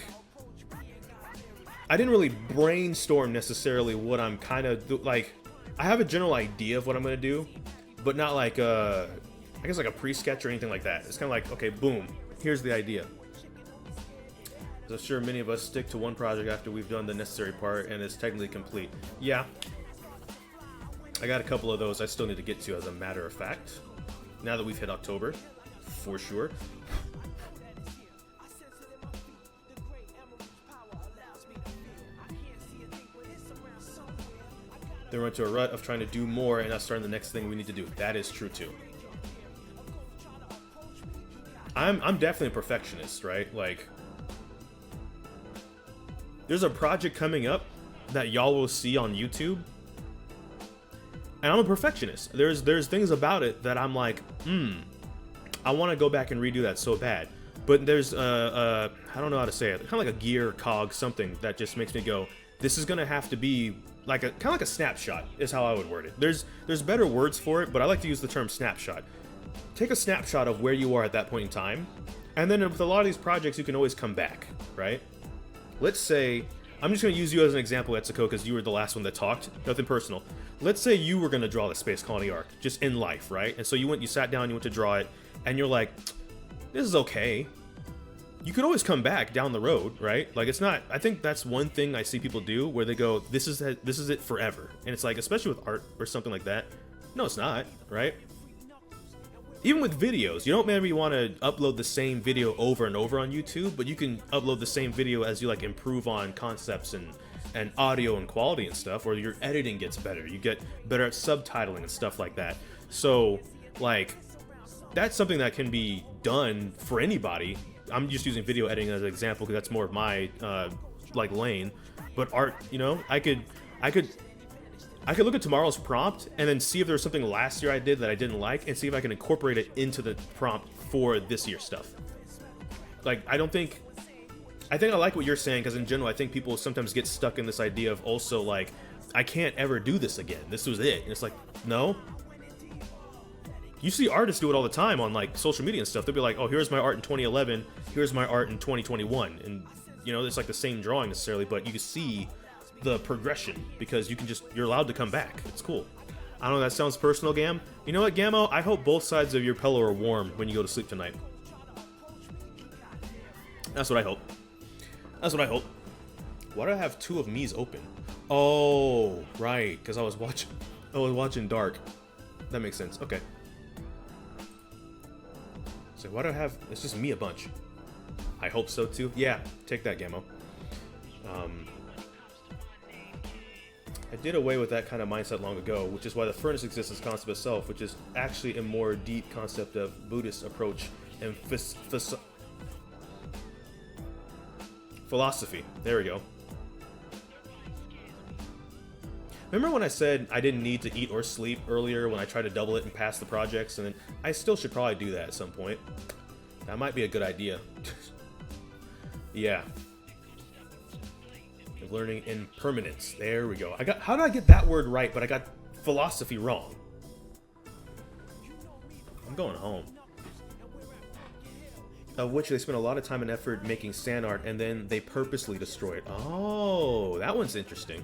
I didn't really brainstorm necessarily what I'm kind of like. I have a general idea of what I'm gonna do, but not like I guess like a pre-sketch or anything like that. It's kind of like, okay, boom, here's the idea. So I'm sure many of us stick to one project after we've done the necessary part and it's technically complete. Yeah, I got a couple of those I still need to get to, as a matter of fact. Now that we've hit October, for sure. Then we're into a rut of trying to do more and not starting the next thing we need to do. That is true too. I'm definitely a perfectionist, right? Like, there's a project coming up that y'all will see on YouTube, and I'm a perfectionist. There's things about it that I'm like, I want to go back and redo that so bad. But there's I don't know how to say it, kind of like a gear, cog, something that just makes me go, this is gonna have to be like kind of like a snapshot is how I would word it. There's better words for it, but I like to use the term snapshot. Take a snapshot of where you are at that point in time, and then with a lot of these projects, you can always come back, right? Let's say, I'm just going to use you as an example, Etsuko, because you were the last one that talked. Nothing personal. Let's say you were going to draw the Space Colony Arc, just in life, right? And so you sat down, you went to draw it, and you're like, this is okay. You could always come back down the road, right? Like, it's not, I think that's one thing I see people do where they go, this is it forever. And it's like, especially with art or something like that. No, it's not, right? Even with videos, you don't maybe want to upload the same video over and over on YouTube, but you can upload the same video as you like improve on concepts and audio and quality and stuff, or your editing gets better. You get better at subtitling and stuff like that. So, like, that's something that can be done for anybody. I'm just using video editing as an example because that's more of my like lane. But art, you know, I could I could look at tomorrow's prompt and then see if there's something last year I did that I didn't like, and see if I can incorporate it into the prompt for this year's stuff. Like, I think I like what you're saying, because in general, I think people sometimes get stuck in this idea of also, like, I can't ever do this again. This was it. And it's like, no. You see artists do it all the time on, like, social media and stuff. They'll be like, oh, here's my art in 2011. Here's my art in 2021. And, you know, it's like the same drawing necessarily, but you can see the progression because you're allowed to come back. It's cool. I don't know, that sounds personal, Gam. You know what, Gammo? I hope both sides of your pillow are warm when you go to sleep tonight. That's what I hope. That's what I hope. Why do I have two of me's open? Oh, right, because I was watching Dark. That makes sense. Okay. So why do I have? It's just me a bunch. I hope so too. Yeah, take that, Gammo. I did away with that kind of mindset long ago, which is why the furnace exists as concept itself, which is actually a more deep concept of Buddhist approach and philosophy. There we go. Remember when I said I didn't need to eat or sleep earlier when I tried to double it and pass the projects, and then I still should probably do that at some point. That might be a good idea. Yeah. Learning impermanence. There we go. How did I get that word right, but I got philosophy wrong? I'm going home. Of which they spent a lot of time and effort making sand art, and then they purposely destroy it. Oh, that one's interesting.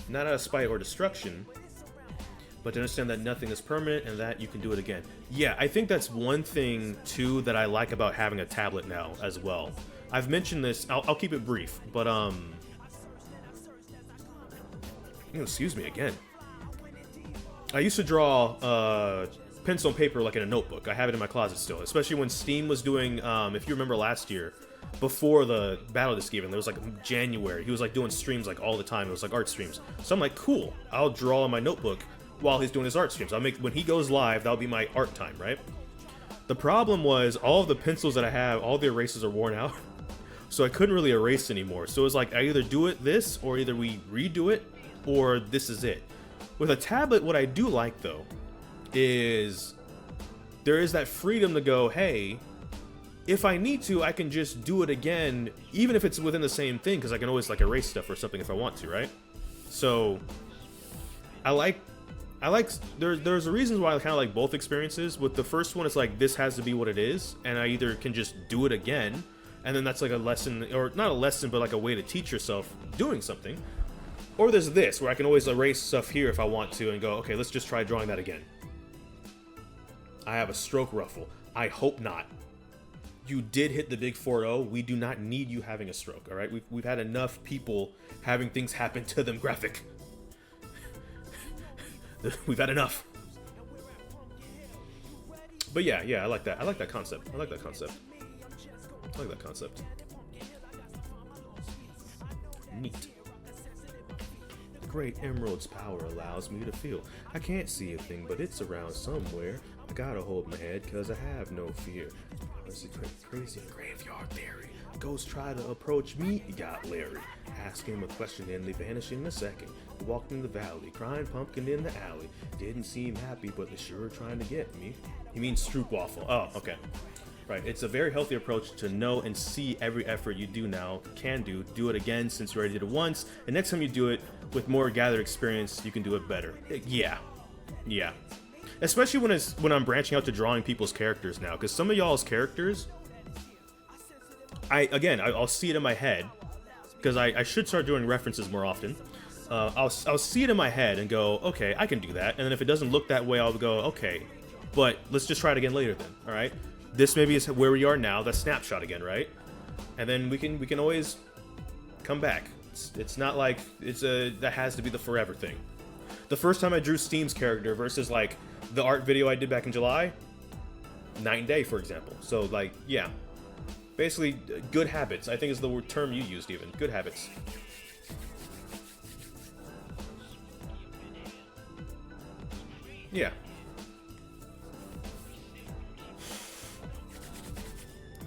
Not out of spite or destruction, but to understand that nothing is permanent and that you can do it again. Yeah, I think that's one thing, too, that I like about having a tablet now as well. I've mentioned this. I'll keep it brief, but, excuse me again. I used to draw pencil and paper like in a notebook. I have it in my closet still, especially when Steam was doing, if you remember last year, before the Battle Disc even, there was like January, he was like doing streams like all the time. It was like art streams. So I'm like, cool, I'll draw in my notebook while he's doing his art streams. When he goes live, that'll be my art time, right? The problem was all of the pencils that I have, all the erasers are worn out. So I couldn't really erase anymore. So it was like, I either do it this, or either we redo it, or this is it. With a tablet, what I do like, though, is there is that freedom to go, hey, if I need to, I can just do it again, even if it's within the same thing, because I can always, like, erase stuff or something if I want to, right? So, there's a reason why I kind of like both experiences. With the first one, it's like, this has to be what it is, and I either can just do it again, and then that's like a lesson, or not a lesson, but like a way to teach yourself doing something. Or there's this, where I can always erase stuff here if I want to and go, okay, let's just try drawing that again. I have a stroke ruffle. I hope not. You did hit the big 4-0. We do not need you having a stroke, all right? We've had enough people having things happen to them graphic. We've had enough. But yeah, I like that. I like that concept. I like that concept. Neat. The great emerald's power allows me to feel. I can't see a thing, but it's around somewhere. I gotta hold my head, cause I have no fear. It's a crazy graveyard theory. Ghosts try to approach me, he got Larry. Ask him a question and they vanish in a second. He walked in the valley, crying pumpkin in the alley. Didn't seem happy, but they're sure trying to get me. He means stroopwafel. Oh, okay. Right, it's a very healthy approach to know and see every effort you do now, do it again since you already did it once, and next time you do it with more gathered experience, you can do it better. Yeah. Especially when I'm branching out to drawing people's characters now, because some of y'all's characters, I'll see it in my head, because I should start doing references more often. I'll see it in my head and go, okay, I can do that, and then if it doesn't look that way, I'll go, okay, but let's just try it again later then, all right? This maybe is where we are now, the snapshot again, right? And then we can always come back. It's not like that has to be the forever thing. The first time I drew Steam's character versus like the art video I did back in July, night and day, for example. So like, yeah, basically good habits, I think is the term you used even. Good habits. Yeah.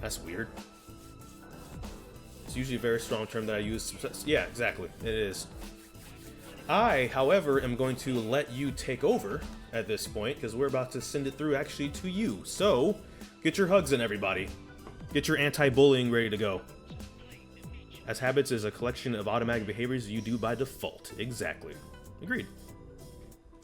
That's weird. It's usually a very strong term that I use. Yeah, exactly. It is. I, however, am going to let you take over at this point, because we're about to send it through actually to you. So, get your hugs in, everybody. Get your anti-bullying ready to go. As habits is a collection of automatic behaviors you do by default. Exactly. Agreed.